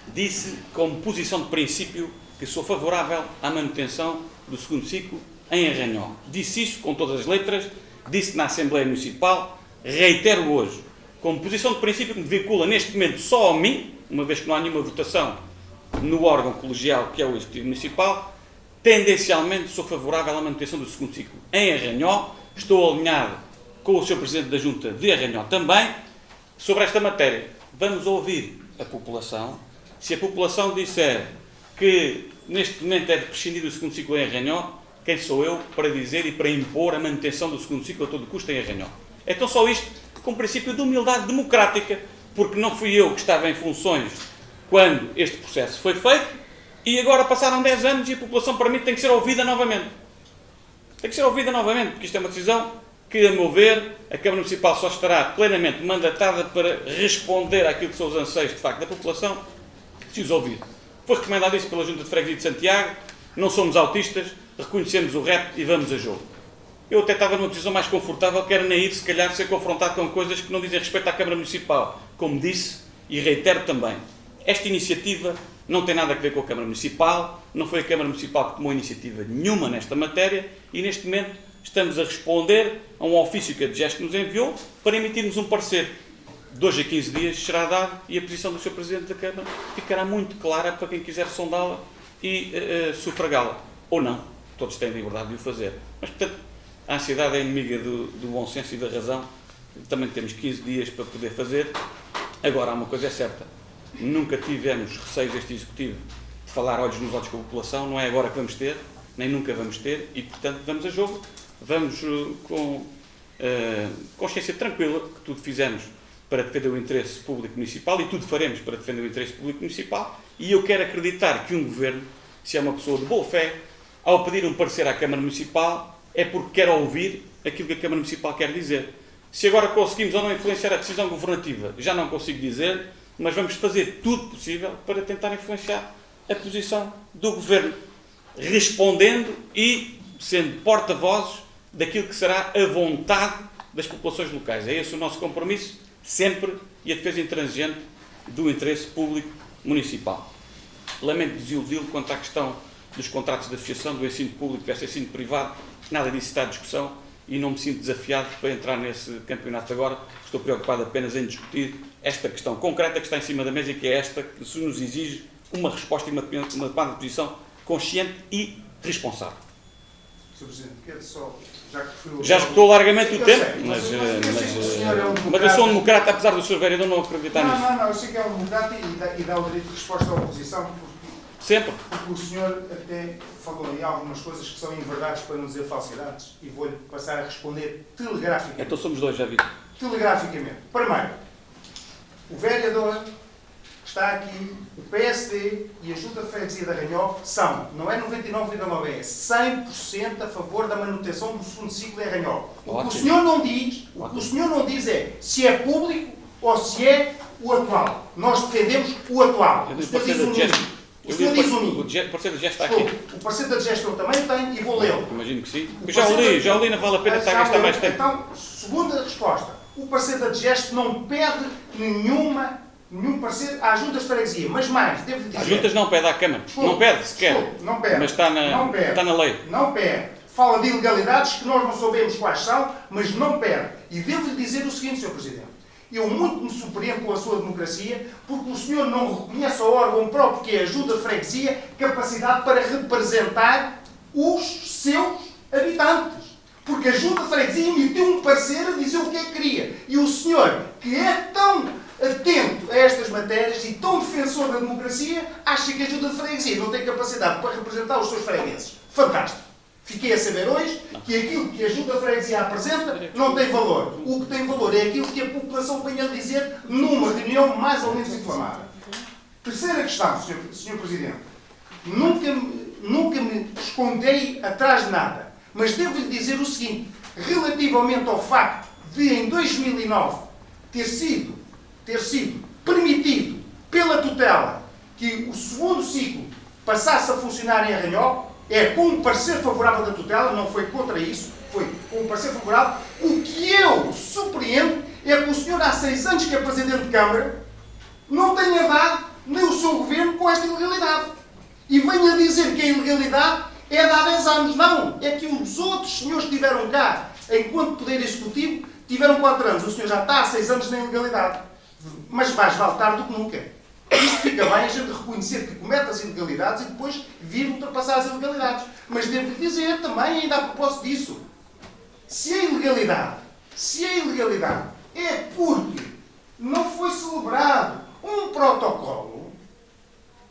disse como posição de princípio que sou favorável à manutenção do 2º ciclo em Arranhó. Disse isso com todas as letras, disse na Assembleia Municipal, reitero hoje, como posição de princípio que me vincula neste momento só a mim, uma vez que não há nenhuma votação no órgão colegial que é o Executivo Municipal, tendencialmente sou favorável à manutenção do 2º ciclo em Arranhó. Estou alinhado com o Sr. Presidente da Junta de Arranhó também sobre esta matéria. Vamos ouvir a população. Se a população disser que neste momento é de prescindir do 2º ciclo em Arranhó, quem sou eu para dizer e para impor a manutenção do 2º ciclo a todo custo em Arranhó? Então só isto com princípio de humildade democrática, porque não fui eu que estava em funções quando este processo foi feito, e agora passaram 10 anos e a população, para mim, tem que ser ouvida novamente. Tem que ser ouvida novamente, porque isto é uma decisão que, a meu ver, a Câmara Municipal só estará plenamente mandatada para responder àquilo que são os anseios, de facto, da população, se os ouvir. Foi recomendado isso pela Junta de Freguesia de Santiago, não somos autistas, reconhecemos o rap e vamos a jogo. Eu até estava numa posição mais confortável, que era na ir, se calhar, ser confrontado com coisas que não dizem respeito à Câmara Municipal. Como disse, e reitero também, esta iniciativa não tem nada a ver com a Câmara Municipal, não foi a Câmara Municipal que tomou iniciativa nenhuma nesta matéria, e neste momento estamos a responder a um ofício que a DGEST nos enviou para emitirmos um parecer. De hoje a 15 dias será dado e a posição do Sr. Presidente da Câmara ficará muito clara para quem quiser sondá-la e sufragá-la. Ou não, todos têm liberdade de o fazer. Mas, portanto, a ansiedade é inimiga do bom senso e da razão. Também temos 15 dias para poder fazer. Agora, há uma coisa é certa. Nunca tivemos receios este Executivo de falar olhos nos olhos com a população. Não é agora que vamos ter, nem nunca vamos ter. E, portanto, vamos a jogo. Vamos com consciência tranquila que tudo fizemos para defender o interesse público municipal e tudo faremos para defender o interesse público municipal. E eu quero acreditar que um Governo, se é uma pessoa de boa fé, ao pedir um parecer à Câmara Municipal, é porque quer ouvir aquilo que a Câmara Municipal quer dizer. Se agora conseguimos ou não influenciar a decisão governativa, já não consigo dizer, mas vamos fazer tudo possível para tentar influenciar a posição do Governo, respondendo e sendo porta-vozes daquilo que será a vontade das populações locais. É esse o nosso compromisso, sempre, e a defesa intransigente do interesse público municipal. Lamento desiludir-lo quanto à questão dos contratos de associação, do ensino público versus ensino privado. Nada disso está à discussão e não me sinto desafiado para entrar nesse campeonato agora. Estou preocupado apenas em discutir esta questão concreta que está em cima da mesa e que é esta que nos exige uma resposta e uma tomada de posição consciente e responsável. Sr. Presidente, quero só, já que foi o... Já esgotou largamente o tempo, mas eu sou um democrata, apesar do Sr. Vereador não acreditar nisso. Não, eu sei que é um democrata e dá o direito de resposta à oposição, Sempre. porque o senhor até falou aí algumas coisas que são inverdades, para não dizer falsidades, e vou-lhe passar a responder telegraficamente. Então somos dois, já vi. Telegraficamente. Primeiro, o vereador que está aqui, o PSD e a Junta de Freguesia de Arranhó são, não é 99,9%, é 100% a favor da manutenção do segundo ciclo em Arranhó. O que o senhor não diz é se é público ou se é o atual. Nós defendemos o atual. O senhor diz o mínimo. O senhor diz o mínimo. O parecer da GEST está aqui. O parecer da GEST eu também tenho e vou lê-lo. Imagino que sim. Já o li, não vale a pena estar a gastar mais tempo. Então, segunda resposta. O parecer da GEST não pede nenhum parecer às juntas de freguesia, mas mais, devo dizer... As juntas não pedem à Câmara. Não pede sequer. Não pede. Mas está na lei. Não pede. Fala de ilegalidades que nós não sabemos quais são, mas não pede. E devo-lhe dizer o seguinte, Sr. Presidente. Eu muito me surpreendo com a sua democracia, porque o senhor não reconhece ao órgão próprio, que é a Junta de Freguesia, capacidade para representar os seus habitantes. Porque a Junta de Freguesia emitiu um parecer a dizer o que é que queria. E o senhor, que é tão atento a estas matérias e tão defensor da democracia, acha que a junta de freguesia não tem capacidade para representar os seus fregueses. Fantástico! Fiquei a saber hoje que aquilo que a junta de freguesia apresenta não tem valor. O que tem valor é aquilo que a população vem a dizer numa reunião mais ou menos inflamada. Terceira questão, Sr. Presidente. Nunca me escondei atrás de nada, mas devo-lhe dizer o seguinte, relativamente ao facto de, em 2009, ter sido permitido pela tutela que o segundo ciclo passasse a funcionar em Arranhol, é com um parecer favorável da tutela, não foi contra isso, foi com um parecer favorável. O que eu surpreendo é que o senhor, há 6 anos que é Presidente de Câmara, não tenha dado nem o seu governo com esta ilegalidade. E venha dizer que a ilegalidade é de há 10 anos. Não, é que os outros senhores que estiveram cá, enquanto Poder Executivo, tiveram 4 anos. O senhor já está há 6 anos na ilegalidade. Mas mais vale tarde do que nunca. Isto fica bem a gente reconhecer que comete as ilegalidades e depois vir ultrapassar as ilegalidades. Mas devo dizer também, ainda a propósito disso, se a ilegalidade é porque não foi celebrado um protocolo,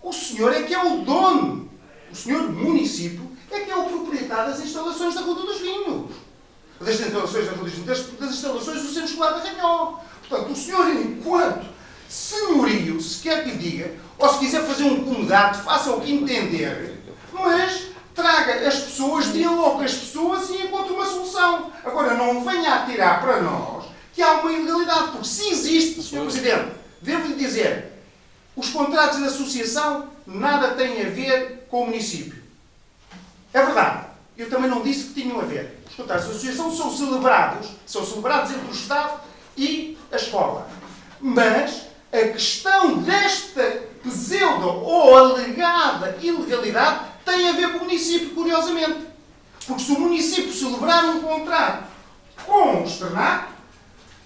o senhor é que é o dono, o senhor município é que é o proprietário das instalações da Ruta dos Vinhos. Das instalações da Ruta dos Vinhos, das instalações do Centro Escolar de Arranhol. Portanto, o senhor, enquanto senhorio, se quer que diga, ou se quiser fazer um comodato, faça o que entender, mas traga as pessoas, dialogue com as pessoas e encontre uma solução. Agora, não venha a tirar para nós que há uma ilegalidade, porque se existe, Sr. Presidente, devo-lhe dizer, os contratos de associação nada têm a ver com o município. É verdade. Eu também não disse que tinham a ver. Os contratos de associação são celebrados entre o Estado e a escola. Mas a questão desta pseudo ou alegada ilegalidade tem a ver com o município, curiosamente. Porque se o município celebrar um contrato com o externato,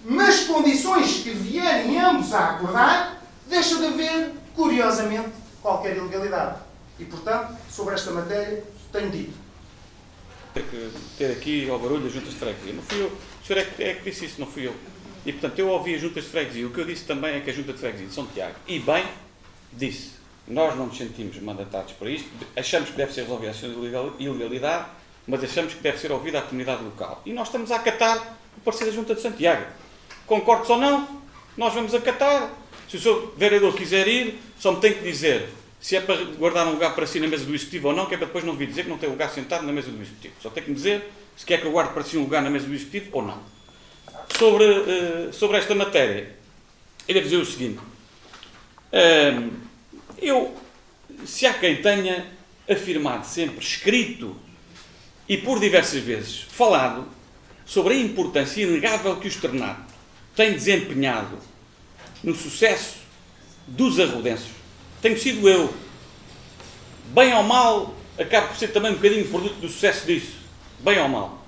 nas condições que vierem ambos a acordar, deixa de haver, curiosamente, qualquer ilegalidade. E, portanto, sobre esta matéria, tenho dito. Ter que ter aqui ao barulho as juntas de freguesia. Não fui eu. O senhor é que disse isso, não fui eu. E, portanto, eu ouvi as juntas de freguesia. O que eu disse também é que a junta de freguesia de São Tiago, e bem, disse, nós não nos sentimos mandatados para isto, achamos que deve ser resolvida a questão de ilegalidade, mas achamos que deve ser ouvida a comunidade local. E nós estamos a acatar o parecer da junta de Santiago. Concordes ou não, nós vamos acatar. Se o senhor vereador quiser ir, só me tem que dizer se é para guardar um lugar para si na mesa do Executivo ou não, que é para depois não vir dizer que não tem lugar sentado na mesa do Executivo. Só tem que me dizer se quer que eu guarde para si um lugar na mesa do Executivo ou não. Sobre esta matéria, eu devo dizer o seguinte. Se há quem tenha afirmado sempre, escrito e por diversas vezes falado sobre a importância inegável que o externato tem desempenhado no sucesso dos arrodenses, tenho sido eu. Bem ou mal, acabo por ser também um bocadinho produto do sucesso disso. Bem ou mal.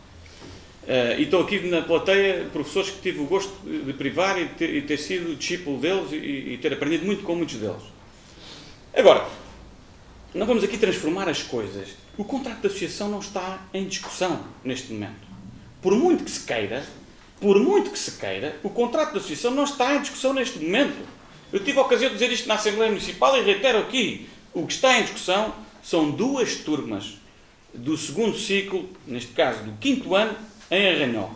E estão aqui na plateia professores que tive o gosto de privar e ter sido discípulo deles e ter aprendido muito com muitos deles. Agora, não vamos aqui transformar as coisas. O contrato de associação não está em discussão neste momento. Por muito que se queira, o contrato de associação não está em discussão neste momento. Eu tive a ocasião de dizer isto na Assembleia Municipal e reitero aqui. O que está em discussão são 2 turmas do segundo ciclo, neste caso do 5º ano, em Arranhol.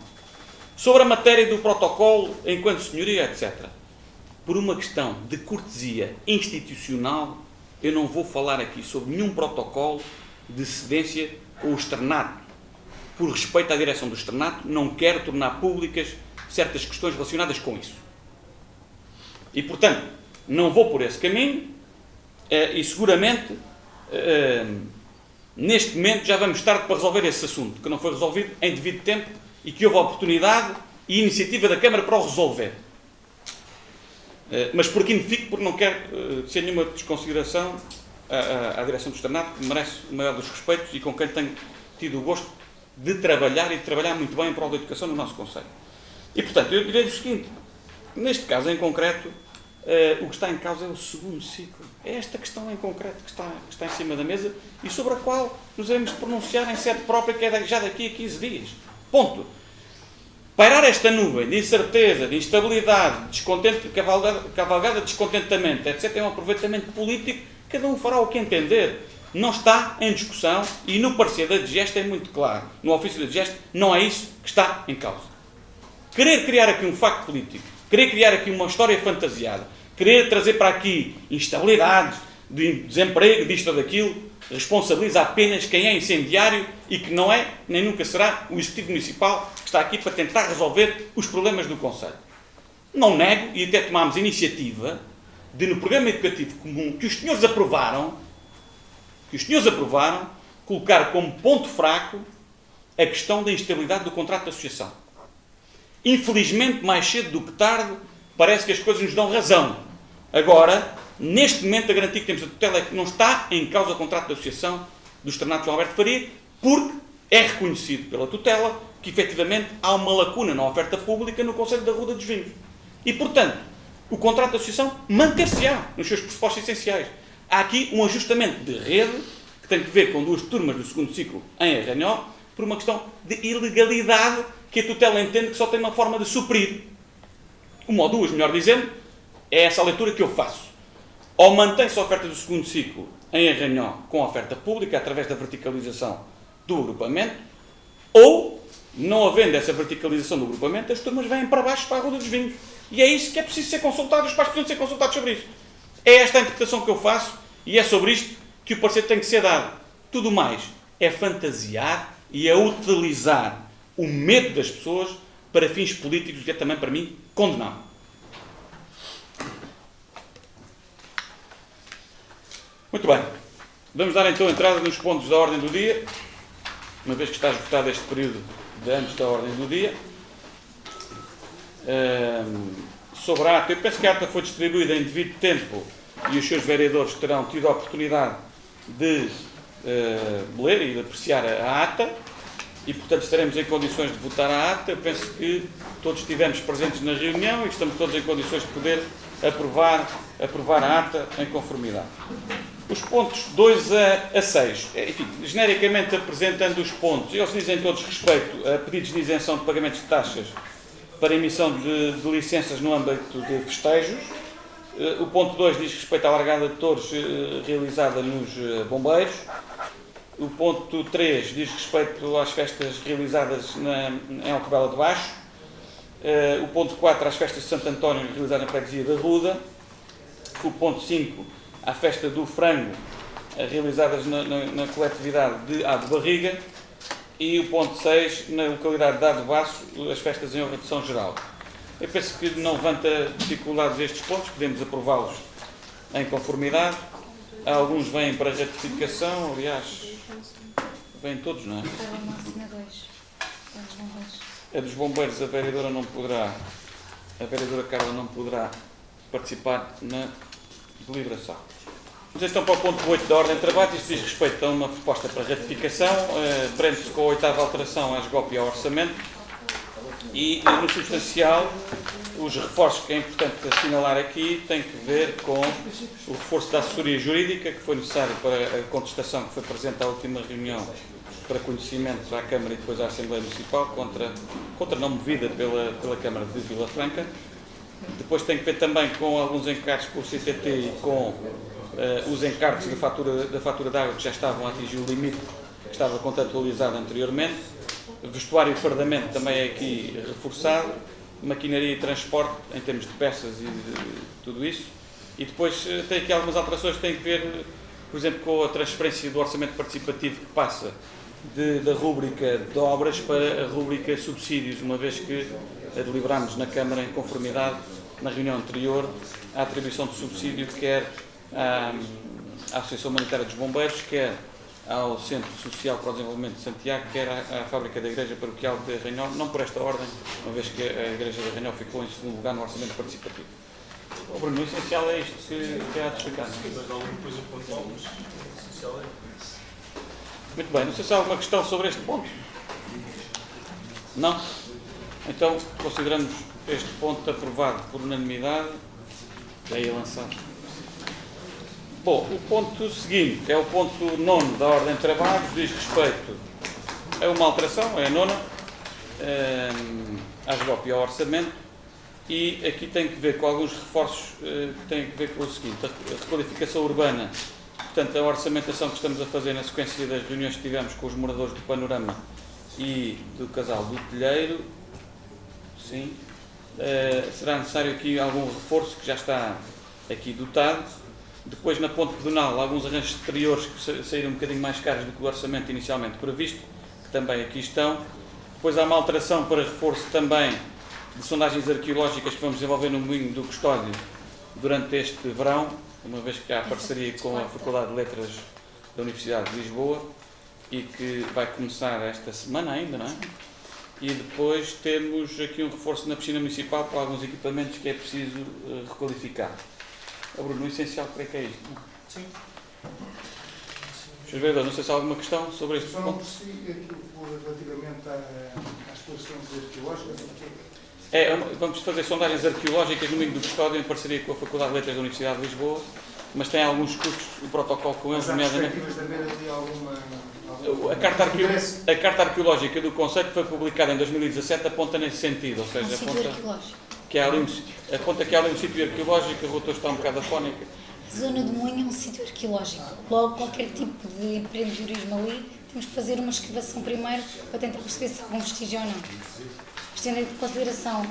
Sobre a matéria do protocolo, enquanto senhoria, etc. Por uma questão de cortesia institucional, eu não vou falar aqui sobre nenhum protocolo de cedência ou externato. Por respeito à direção do externato, não quero tornar públicas certas questões relacionadas com isso. E, portanto, não vou por esse caminho e seguramente neste momento já vamos tarde para resolver esse assunto, que não foi resolvido em devido tempo e que houve a oportunidade e iniciativa da Câmara para o resolver. Mas por aqui me fico, porque não quero ser nenhuma desconsideração à direção do externato, que merece o maior dos respeitos e com quem tenho tido o gosto de trabalhar e de trabalhar muito bem em prol da educação no nosso Conselho. E, portanto, eu direi o seguinte, neste caso em concreto, o que está em causa é o segundo ciclo. É esta questão em concreto que está em cima da mesa e sobre a qual nos devemos pronunciar em sede própria, que é já daqui a 15 dias. Ponto. Pairar esta nuvem de incerteza, de instabilidade, de cavalgada de descontentamento, etc., é um aproveitamento político, cada um fará o que entender. Não está em discussão e no parecer da DGEST é muito claro. No ofício da DGEST não é isso que está em causa. Querer criar aqui um facto político, querer criar aqui uma história fantasiada, querer trazer para aqui instabilidades, de desemprego, disto ou daquilo, responsabiliza apenas quem é incendiário e que não é, nem nunca será, o Executivo Municipal que está aqui para tentar resolver os problemas do Conselho. Não nego, e até tomámos iniciativa, de no Programa Educativo Comum que os senhores aprovaram, colocar como ponto fraco a questão da instabilidade do contrato de associação. Infelizmente, mais cedo do que tarde, parece que as coisas nos dão razão. Agora, neste momento, a garantia que temos da tutela é que não está em causa o contrato de associação do Externato João Alberto Faria, porque é reconhecido pela tutela que, efetivamente, há uma lacuna na oferta pública no Conselho da Ruda dos Vinhos. E, portanto, o contrato de associação manter-se-á nos seus pressupostos essenciais. Há aqui um ajustamento de rede que tem que ver com 2 turmas do segundo ciclo em Arranhó, por uma questão de ilegalidade que a tutela entende que só tem uma forma de suprir. Uma ou duas, melhor dizendo, é essa a leitura que eu faço. Ou mantém-se a oferta do segundo ciclo em Arranhó com a oferta pública, através da verticalização do agrupamento, ou, não havendo essa verticalização do agrupamento, as turmas vêm para baixo para a Ruda dos Vinhos. E é isso que é preciso ser consultado, os pais precisam ser consultados sobre isso. É esta a interpretação que eu faço e é sobre isto que o parecer tem que ser dado. Tudo mais é fantasiar e é utilizar o medo das pessoas para fins políticos, que é também, para mim, condenável. Muito bem. Vamos dar então entrada nos pontos da ordem do dia, uma vez que está esgotado este período de antes da ordem do dia. Sobre a ata, eu penso que a ata foi distribuída em devido tempo e os seus vereadores terão tido a oportunidade de ler e de apreciar a ata e, portanto, estaremos em condições de votar a ata. Eu penso que todos estivemos presentes na reunião e estamos todos em condições de poder aprovar a ata em conformidade. Os pontos 2 a 6, enfim, genericamente apresentando os pontos, eles dizem todos respeito a pedidos de isenção de pagamentos de taxas para emissão de licenças no âmbito de festejos. O ponto 2 diz respeito à largada de touros realizada nos bombeiros. O ponto 3 diz respeito às festas realizadas em Alcobaça de Baixo. O ponto 4 às festas de Santo António realizadas na freguesia da Ruda. O ponto 5 à festa do frango realizadas na coletividade de Ado Barriga. E o ponto 6, na localidade de Ado Baço, as festas em honra de São Geraldo. Eu penso que não levanta dificuldades estes pontos, podemos aprová-los em conformidade. Alguns vêm para ratificação, aliás, vêm todos, não é? A dos bombeiros, a vereadora Carla não poderá participar na deliberação. Vamos então para o ponto 8 da ordem de trabalho. Isto diz respeito a uma proposta para ratificação, prende-se com a 8ª alteração à SGOP e ao orçamento e, no substancial, os reforços que é importante assinalar aqui têm que ver com o reforço da assessoria jurídica que foi necessário para a contestação que foi presente à última reunião para conhecimento à Câmara e depois à Assembleia Municipal, contra não movida pela Câmara de Vila Franca. Depois tem que ver também com alguns encargos com o CTT e com os encargos da fatura de água que já estavam a atingir o limite que estava contratualizado anteriormente. Vestuário e fardamento também é aqui reforçado. Maquinaria e transporte, em termos de peças e de tudo isso. E depois tem aqui algumas alterações que têm que ver, por exemplo, com a transferência do orçamento participativo que passa da rúbrica de obras para a rúbrica subsídios, uma vez que deliberámos na Câmara em conformidade, na reunião anterior, a atribuição de subsídio quer à Associação Humanitária dos Bombeiros, quer ao Centro Social para o Desenvolvimento de Santiago, quer à Fábrica da Igreja Paroquial de Arranhó, não por esta ordem, uma vez que a Igreja de Arranhó ficou em segundo lugar no orçamento participativo. O Bruno, o essencial é isto que há de explicar. Muito bem, não sei se há alguma questão sobre este ponto. Não? Então, consideramos este ponto aprovado por unanimidade. Daí lançado. Bom, o ponto seguinte é o ponto 9 da ordem de trabalho, diz respeito a uma alteração, é a 9ª, à SGOP e ao orçamento, e aqui tem que ver com alguns reforços que têm que ver com o seguinte: a requalificação urbana, portanto a orçamentação que estamos a fazer na sequência das reuniões que tivemos com os moradores do Panorama e do Casal do Telheiro, sim, será necessário aqui algum reforço que já está aqui dotado. Depois, na Ponte Pedonal, alguns arranjos exteriores que saíram um bocadinho mais caros do que o orçamento inicialmente previsto, que também aqui estão. Depois há uma alteração para reforço também de sondagens arqueológicas que vamos desenvolver no Moinho do Custódio durante este verão, uma vez que há parceria com a Faculdade de Letras da Universidade de Lisboa e que vai começar esta semana ainda, não é? E depois temos aqui um reforço na piscina municipal para alguns equipamentos que é preciso requalificar. Bruno, o essencial creio que é isto, não? Sim. Sr. Vereador, não sei se há alguma questão sobre este Só não ponto. percebi aquilo relativamente às explorações arqueológicas. Vamos fazer sondagens arqueológicas no Moinho do Custódio em parceria com a Faculdade de Letras da Universidade de Lisboa, mas tem alguns custos, o protocolo com eles, Mas há nomeadamente. perspectivas de haver ali alguma A carta arqueológica do Conselho que foi publicada em 2017 aponta nesse sentido, ou seja, sítio aponta arqueológico. que há ali um sítio arqueológico. A rota está um bocado afónica. A zona de Moinho é um sítio arqueológico. Logo, qualquer tipo de empreendedorismo ali, temos que fazer uma escavação primeiro para tentar perceber se há algum vestígio ou não. Tendo em consideração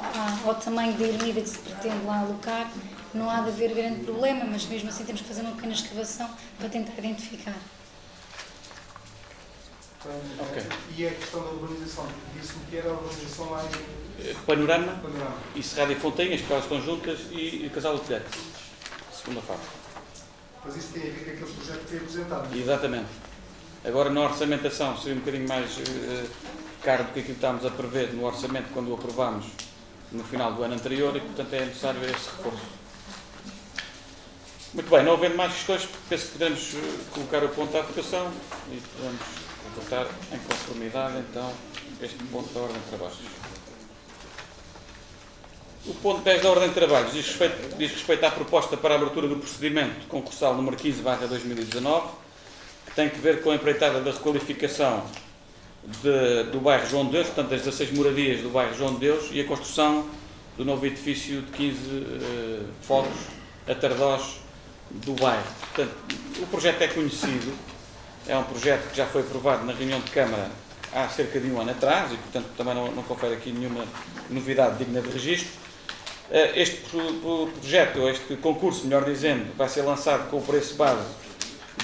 ao tamanho da ermida que se pretende lá alocar, não há de haver grande problema, mas mesmo assim temos que fazer uma pequena escavação para tentar identificar. Ok. E a questão da urbanização, disse-me que era a urbanização lá em Panorama Panorama. e Serrada e Fontainhas, que elas estão juntas, e Casal do Telheiro. Segunda fase. Mas isso tem a ver com aquele projeto que foi apresentado. Exatamente. Agora, na orçamentação, seria um bocadinho mais caro do que aquilo que estávamos a prever no orçamento quando o aprovámos no final do ano anterior e, portanto, é necessário esse reforço. Muito bem, não havendo mais questões, penso que podemos colocar o ponto à votação e podemos votar em conformidade, então, este ponto da ordem de trabalhos. O ponto 10 da ordem de trabalhos diz respeito à proposta para a abertura do procedimento concursal número 15/2019, que tem que ver com a empreitada da requalificação do bairro João de Deus, portanto das 16 moradias do bairro João de Deus, e a construção do novo edifício de 15 fogos a Tardós do bairro. Portanto, o projeto é conhecido, é um projeto que já foi aprovado na reunião de Câmara há cerca de um ano atrás e, portanto, também não confere aqui nenhuma novidade digna de registro. Este projeto, ou este concurso, melhor dizendo, vai ser lançado com o preço base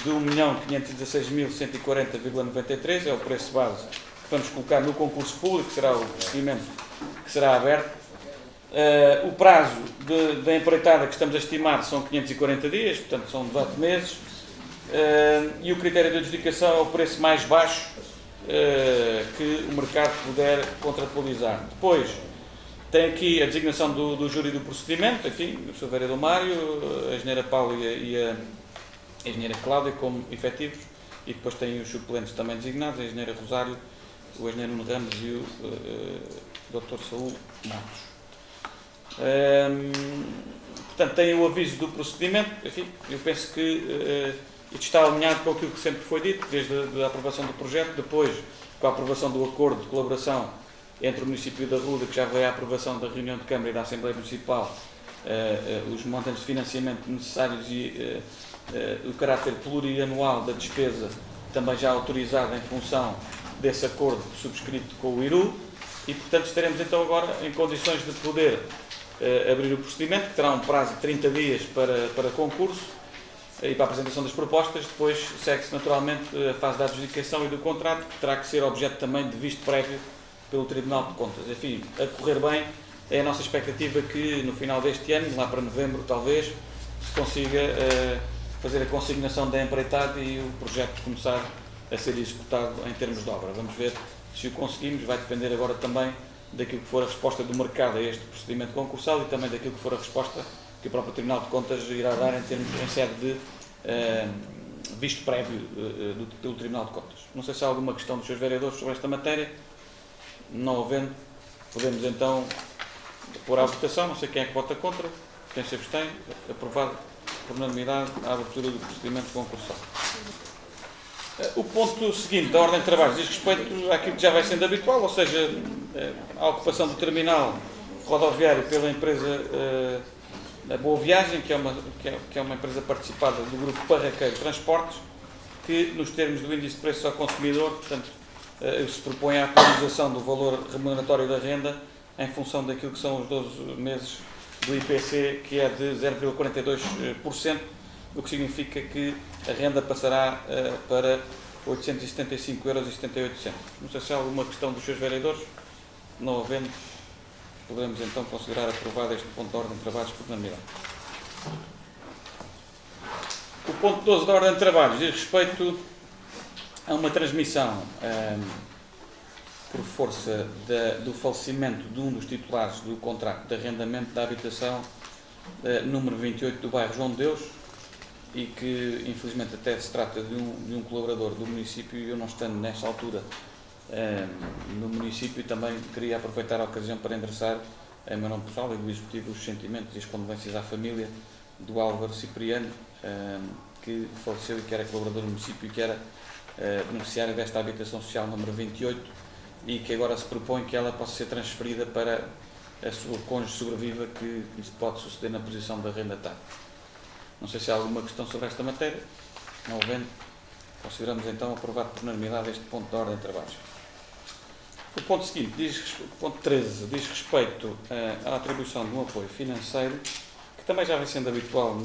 de 1.516.140,93, é o preço base que vamos colocar no concurso público, que será o procedimento que será aberto. O prazo da empreitada que estamos a estimar são 540 dias, portanto são 18 meses, e o critério de adjudicação é o preço mais baixo que o mercado puder contratualizar. Depois, tem aqui a designação do júri do procedimento, enfim, o Sr. Vereador Mário, a engenheira Paula e a engenheira Cláudia como efetivos, e depois tem os suplentes também designados, a engenheira Rosário, o engenheiro Nuno Ramos e o Dr. Saúl Matos. Portanto, tem o aviso do procedimento, enfim, eu penso que isto está alinhado com aquilo que sempre foi dito, desde a aprovação do projeto, depois com a aprovação do acordo de colaboração entre o município da Ruda, que já veio à aprovação da reunião de Câmara e da Assembleia Municipal, os montantes de financiamento necessários e o caráter plurianual da despesa também já autorizado em função desse acordo subscrito com o IRU, e portanto estaremos então agora em condições de poder abrir o procedimento, que terá um prazo de 30 dias para concurso e para a apresentação das propostas. Depois segue-se naturalmente a fase da adjudicação e do contrato, que terá que ser objeto também de visto prévio pelo Tribunal de Contas. Enfim, a correr bem, é a nossa expectativa que no final deste ano, lá para novembro talvez, se consiga fazer a consignação da empreitada e o projeto começar a ser executado em termos de obra. Vamos ver se o conseguimos, vai depender agora também daquilo que for a resposta do mercado a este procedimento concursal e também daquilo que for a resposta que o próprio Tribunal de Contas irá dar em sede de visto prévio do Tribunal de Contas. Não sei se há alguma questão dos seus vereadores sobre esta matéria. Não havendo, podemos então pôr à votação. Não sei quem é que vota contra, quem se abstém. Aprovado por unanimidade a abertura do procedimento concursal. O ponto seguinte da ordem de trabalhos diz respeito àquilo que já vai sendo habitual, ou seja, a ocupação do terminal rodoviário pela empresa da Boa Viagem, que é uma empresa participada do grupo Parraqueiro Transportes, que nos termos do índice de preços ao consumidor, portanto, se propõe a atualização do valor remuneratório da renda em função daquilo que são os 12 meses do IPC, que é de 0,42%, o que significa que a renda passará para 875,78 €. Não sei se há alguma questão dos seus vereadores. Não havendo, podemos então considerar aprovado este ponto de ordem de trabalhos por unanimidade. O ponto 12 da ordem de trabalhos diz respeito a uma transmissão por força do falecimento de um dos titulares do contrato de arrendamento da habitação número 28 do bairro João de Deus, e que infelizmente até se trata de um colaborador do município, e eu não estando nesta altura no município, e também queria aproveitar a ocasião para endereçar em meu nome pessoal e do Executivo os sentimentos e as condolências à família do Álvaro Cipriano, que faleceu e que era colaborador do município e que era beneficiário desta habitação social número 28, e que agora se propõe que ela possa ser transferida para a sua cônjuge sobreviva, que lhe pode suceder na posição de arrendatário. Não sei se há alguma questão sobre esta matéria. Não havendo, consideramos então aprovado por unanimidade este ponto de ordem de trabalhos. O ponto seguinte, ponto 13, diz respeito à atribuição de um apoio financeiro, que também já vem sendo habitual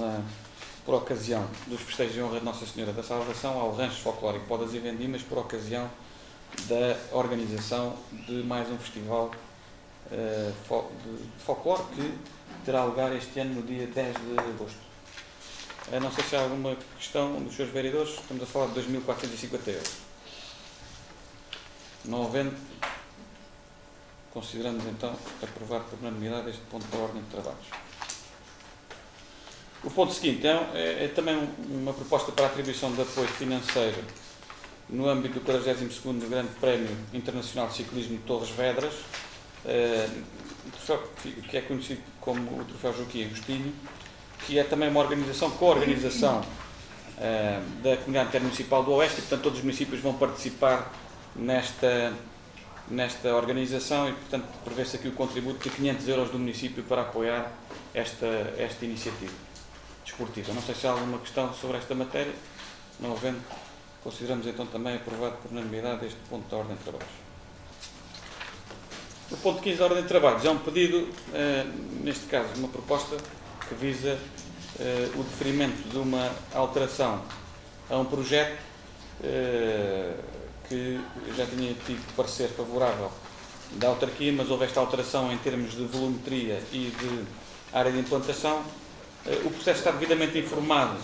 por ocasião dos festejos de honra de Nossa Senhora da Salvação, ao Rancho Folclórico Podas e Vendimas, por ocasião da organização de mais um festival de folclore que terá lugar este ano no dia 10 de agosto. Não sei se há alguma questão dos seus vereadores. Estamos a falar de 2.450 €. Não havendo, consideramos então aprovado por unanimidade este ponto da ordem de trabalhos. O ponto seguinte é também uma proposta para a atribuição de apoio financeiro no âmbito do 42º Grande Prémio Internacional de Ciclismo de Torres Vedras, que é conhecido como o Troféu Joaquim Agostinho, que é também uma co-organização da Comunidade Intermunicipal do Oeste, e portanto todos os municípios vão participar nesta organização, e portanto prevê-se aqui o contributo de 500 € do município para apoiar esta iniciativa desportiva. Não sei se há alguma questão sobre esta matéria. Não havendo, consideramos então também aprovado por unanimidade este ponto da ordem de trabalhos. O ponto 15 da ordem de trabalhos é um pedido, neste caso uma proposta que visa o deferimento de uma alteração a um projeto que já tinha tido parecer favorável da autarquia, mas houve esta alteração em termos de volumetria e de área de implantação. O processo está devidamente informado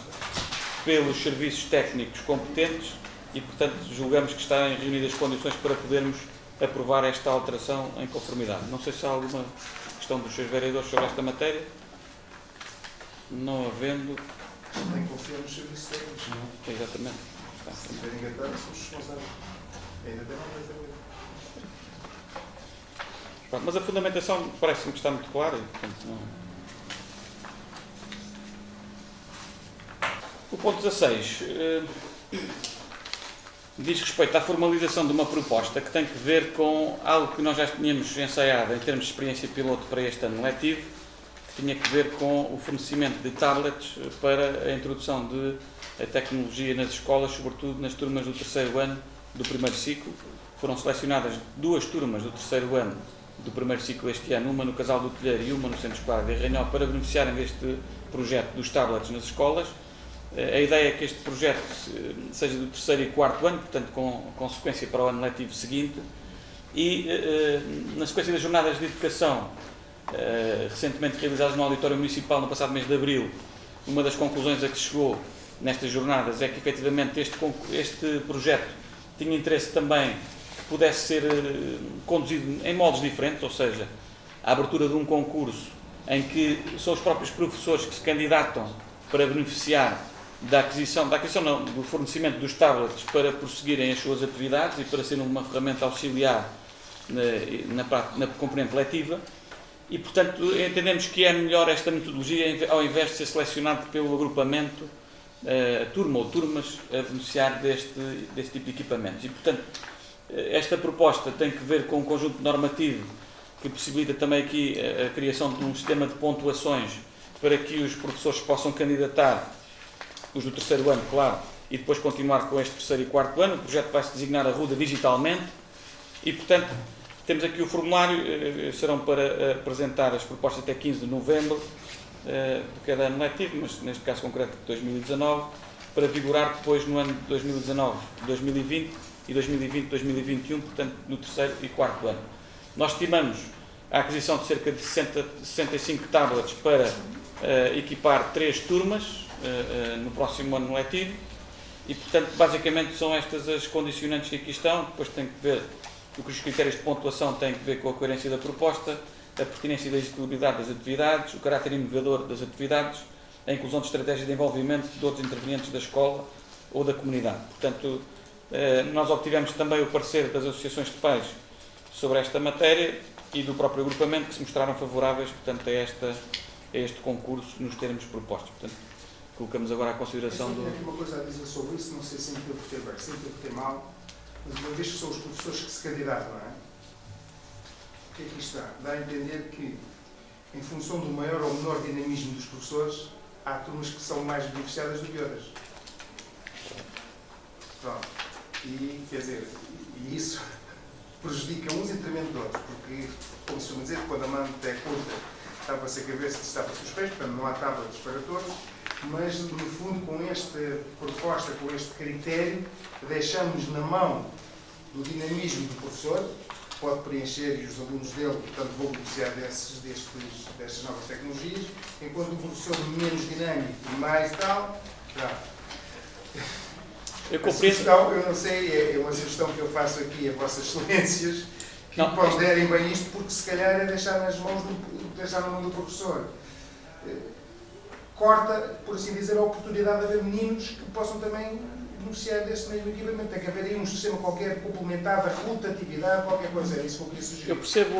pelos serviços técnicos competentes e, portanto, julgamos que está em reunidas condições para podermos aprovar esta alteração em conformidade. Não sei se há alguma questão dos seus vereadores sobre esta matéria. Não havendo... Não tem confiança nos serviços técnicos, não? Exatamente. Se tiverem engatado, são os responsáveis. Ainda tem uma coisa. Mas a fundamentação parece-me que está muito clara e, portanto, não... O ponto 16 diz respeito à formalização de uma proposta que tem que ver com algo que nós já tínhamos ensaiado em termos de experiência piloto para este ano letivo, que tinha que ver com o fornecimento de tablets para a introdução de tecnologia nas escolas, sobretudo nas turmas do terceiro ano do primeiro ciclo. Foram selecionadas 2 turmas do terceiro ano do primeiro ciclo este ano, uma no Casal do Telheiro e uma no Centro Escolar de Arranhol, para beneficiarem deste projeto dos tablets nas escolas. A ideia é que este projeto seja do terceiro e quarto ano, portanto com consequência para o ano letivo seguinte, e na sequência das jornadas de educação recentemente realizadas no Auditório Municipal no passado mês de abril, uma das conclusões a que se chegou nestas jornadas é que efetivamente este projeto tinha interesse também que pudesse ser conduzido em moldes diferentes, ou seja, a abertura de um concurso em que são os próprios professores que se candidatam para beneficiar do fornecimento dos tablets para prosseguirem as suas atividades e para serem uma ferramenta auxiliar na componente letiva, e portanto entendemos que é melhor esta metodologia ao invés de ser selecionado pelo agrupamento turma ou turmas a beneficiar deste tipo de equipamentos. E, portanto, esta proposta tem que ver com um conjunto normativo que possibilita também aqui a criação de um sistema de pontuações para que os professores possam candidatar, os do terceiro ano, claro, e depois continuar com este terceiro e quarto ano. O projeto vai-se designar a RUDA digitalmente e, portanto, temos aqui o formulário, serão para apresentar as propostas até 15 de novembro de cada ano letivo, mas neste caso concreto de 2019, para vigorar depois no ano de 2019, 2020 e 2020, 2021, portanto, no terceiro e quarto ano. Nós estimamos a aquisição de cerca de 65 tablets para equipar 3 turmas no próximo ano letivo e, portanto, basicamente são estas as condicionantes que aqui estão. Depois tem que ver o que os critérios de pontuação têm que ver com a coerência da proposta, a pertinência e da execuibilidade das atividades, o caráter inovador das atividades, a inclusão de estratégias de envolvimento de outros intervenientes da escola ou da comunidade. Portanto, nós obtivemos também o parecer das associações de pais sobre esta matéria e do próprio agrupamento, que se mostraram favoráveis, portanto, a este concurso nos termos propostos. Portanto, colocamos agora à consideração do... Eu tenho uma coisa a dizer sobre isso, não sei se interpretei bem, se interpretei mal, mas uma vez que são os professores que se candidatam, não é? O que é que isto dá? Dá a entender que, em função do maior ou menor dinamismo dos professores, há turmas que são mais beneficiadas do que outras. Pronto. E, quer dizer, e isso prejudica uns em detrimento de outros, porque, como se chama dizer, quando a mão é curta, tapa-se a cabeça e destapa-se os pés, portanto não há tablets para todos, mas, no fundo, com esta proposta, com este critério, deixamos na mão do dinamismo do professor, que pode preencher e os alunos dele, portanto, vão beneficiar destas novas tecnologias, enquanto o professor menos dinâmico e mais tal, já. Eu compreendo. Eu não sei, é uma sugestão que eu faço aqui a vossas excelências, que ponderem bem isto, porque se calhar é deixar nas mãos deixar na mão do professor. Corta, por assim dizer, a oportunidade de haver meninos que possam também beneficiar desse mesmo equipamento. Tem que haver aí um sistema qualquer complementar da rotatividade, qualquer coisa. É isso que eu queria sugerir. Eu percebo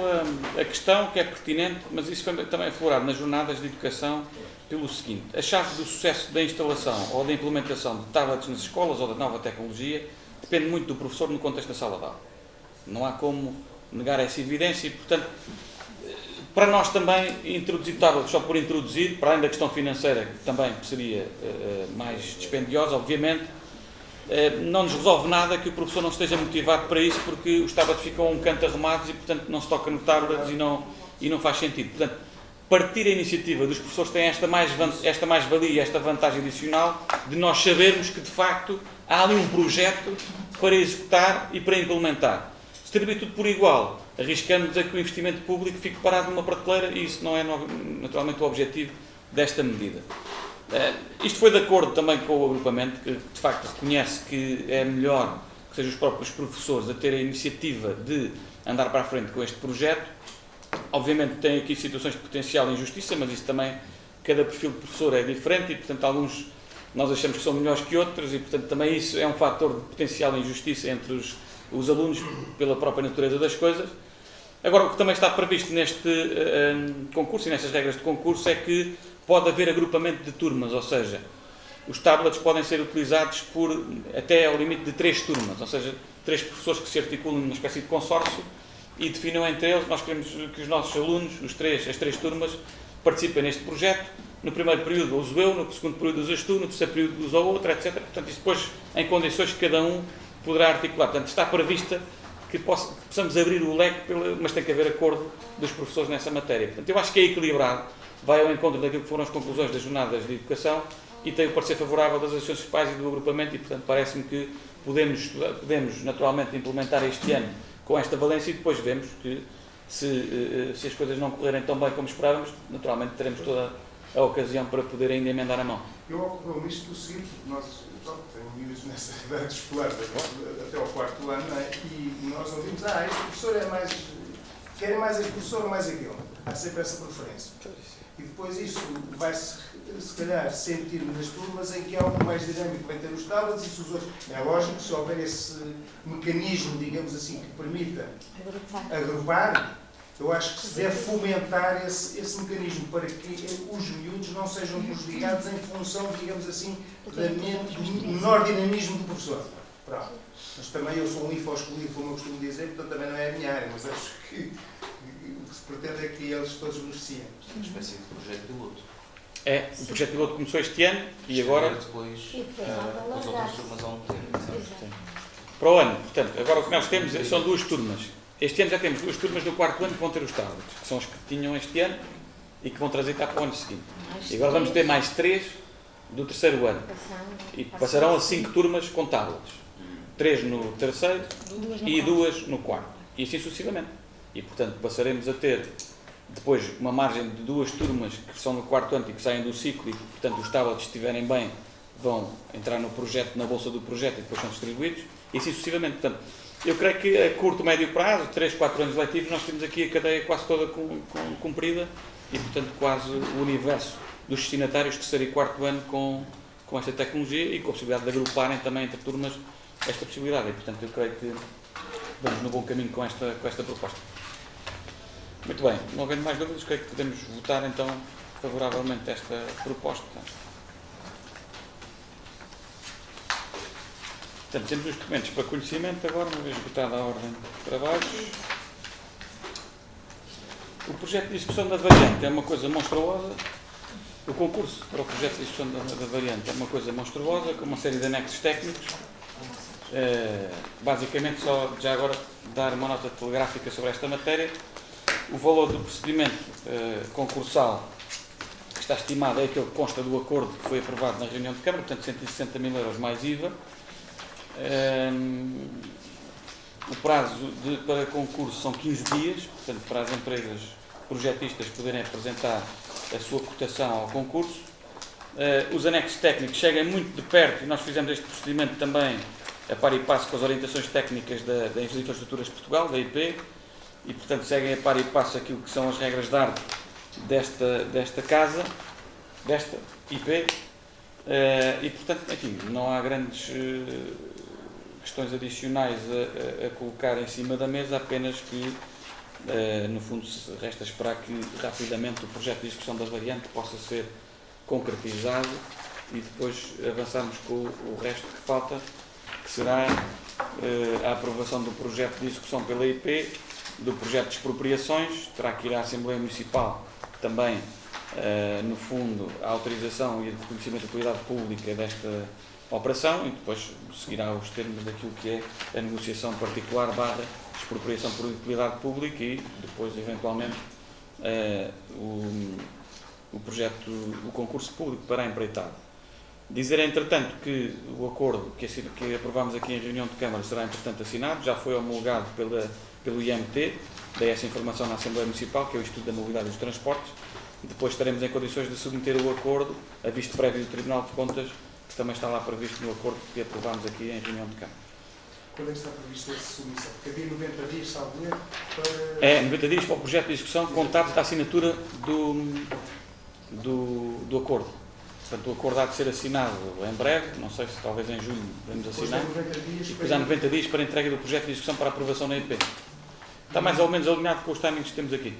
a questão, que é pertinente, mas isso foi também aflorado nas jornadas de educação pelo seguinte: a chave do sucesso da instalação ou da implementação de tablets nas escolas ou da nova tecnologia depende muito do professor no contexto da sala de aula. Não há como negar essa evidência e, portanto, para nós também introduzir tablets só por introduzir, para além da questão financeira, que também seria mais dispendiosa, obviamente, não nos resolve nada que o professor não esteja motivado para isso, porque os tablets ficam a um canto arrumados e, portanto, não se toca no tablets e não faz sentido. Portanto, partir a iniciativa dos professores tem esta mais-valia e esta vantagem adicional de nós sabermos que, de facto, há ali um projeto para executar e para implementar. Se distribuir tudo por igual, arriscamos a que o investimento público fique parado numa prateleira e isso não é naturalmente o objetivo desta medida. Isto foi de acordo também com o agrupamento, que de facto reconhece que é melhor que sejam os próprios professores a ter a iniciativa de andar para a frente com este projeto. Obviamente tem aqui situações de potencial injustiça, mas isso também, cada perfil de professor é diferente e, portanto, alguns nós achamos que são melhores que outros e, portanto, também isso é um fator de potencial injustiça entre os alunos pela própria natureza das coisas. Agora, o que também está previsto neste concurso e nestas regras de concurso é que pode haver agrupamento de turmas, ou seja, os tablets podem ser utilizados até ao limite de 3 turmas, ou seja, 3 professores que se articulam numa espécie de consórcio e definam entre eles. Nós queremos que os nossos alunos, as 3 turmas, participem neste projeto. No primeiro período uso eu, no segundo período usas tu, no terceiro período usa o outro, etc. Portanto, isso depois em condições que cada um poderá articular. Portanto, está prevista que possamos abrir o leque, mas tem que haver acordo dos professores nessa matéria. Portanto, eu acho que é equilibrado, vai ao encontro daquilo que foram as conclusões das jornadas de educação e tem o parecer favorável das associações de pais e do agrupamento e, portanto, parece-me que podemos naturalmente implementar este ano com esta valência e depois vemos que se as coisas não correrem tão bem como esperávamos, naturalmente teremos toda a ocasião para poder ainda emendar a mão. Eu ocorreu-me isto o seguinte: nós temos miúdos nessa idade escolar até ao 4º ano, não é? E nós ouvimos, este professor é mais, querem mais este professor ou mais aquele. Há sempre essa preferência. E depois isso vai-se, se calhar, sentir nas turmas em que há um mais dinâmico, vai ter os tablets e se os outros. É lógico que se houver esse mecanismo, digamos assim, que permita agrupar, Eu acho que se deve fomentar esse mecanismo para que os miúdos não sejam prejudicados em função, digamos assim, do menor dinamismo do professor. Pronto. Mas também eu sou um IFO escolhido, como eu costumo dizer, portanto também não é a minha área, mas acho que o que se pretende é que eles todos beneficiem. Uma espécie de projeto piloto. É, o projeto piloto começou este ano e agora, Depois, E depois há de as outras alargar-se. turmas vão ter. Exato. para o ano, portanto, agora o que nós temos são 2 turmas. Este ano já temos 2 turmas do 4º ano que vão ter os tablets, que são os que tinham este ano e que vão trazer cá para o ano seguinte. E agora vamos ter mais 3 do 3º ano. E passarão a 5 turmas com tablets. 3 no 3º e 2 no 4º. E assim sucessivamente. E, portanto, passaremos a ter depois uma margem de 2 turmas que são no 4º ano e que saem do ciclo e, portanto, os tablets, se estiverem bem, vão entrar no projeto, na bolsa do projeto e depois são distribuídos. E assim sucessivamente. Portanto, eu creio que a curto, médio prazo, 3, 4 anos letivos, nós temos aqui a cadeia quase toda cumprida e, portanto, quase o universo dos destinatários, 3º e 4º ano com esta tecnologia e com a possibilidade de agruparem também entre turmas esta possibilidade. E, portanto, eu creio que vamos no bom caminho com esta proposta. Muito bem, não havendo mais dúvidas, creio que podemos votar então favoravelmente esta proposta. Portanto, temos os documentos para conhecimento agora, uma vez esgotada a ordem de trabalhos. O projeto de execução da variante é uma coisa monstruosa. O concurso para o projeto de execução da variante é uma coisa monstruosa, com uma série de anexos técnicos. Basicamente, só já agora dar uma nota telegráfica sobre esta matéria. O valor do procedimento concursal que está estimado é aquele que consta do acordo que foi aprovado na reunião de Câmara, portanto 160 mil euros mais IVA. O prazo para concurso são 15 dias, portanto para as empresas projetistas poderem apresentar a sua cotação ao concurso. Os anexos técnicos chegam muito de perto e nós fizemos este procedimento também a par e passo com as orientações técnicas da Infraestruturas de Portugal, da IP, e portanto seguem a par e passo aquilo que são as regras de arte desta casa, desta IP, e portanto, enfim, não há grandes questões adicionais a colocar em cima da mesa, apenas que no fundo resta esperar que rapidamente o projeto de execução da variante possa ser concretizado e depois avançarmos com o resto que falta, que será a aprovação do projeto de execução pela IP, do projeto de expropriações, terá que ir à Assembleia Municipal também, no fundo, a autorização e o reconhecimento de utilidade pública desta operação e depois seguirá os termos daquilo que é a negociação particular / expropriação por utilidade pública e depois, eventualmente, o projeto, o concurso público para a empreitada. Dizer, entretanto, que o acordo que aprovámos aqui em reunião de Câmara será, entretanto, assinado, já foi homologado pelo IMT, dei essa informação na Assembleia Municipal, que é o Instituto da Mobilidade e dos Transportes, e depois estaremos em condições de submeter o acordo a visto prévio do Tribunal de Contas, que também está lá previsto no acordo que aprovámos aqui em reunião de Câmara. Quando é que está previsto essa submissão? Porque havia 90 dias, salvo erro, para... É, 90 dias para o projeto de execução, contados da assinatura do acordo. Portanto, o acordo há de ser assinado em breve, não sei se talvez em julho vamos assinar, e depois há 90 dias para a entrega do projeto de execução para aprovação na EP. Está mais ou menos alinhado com os timings que temos aqui.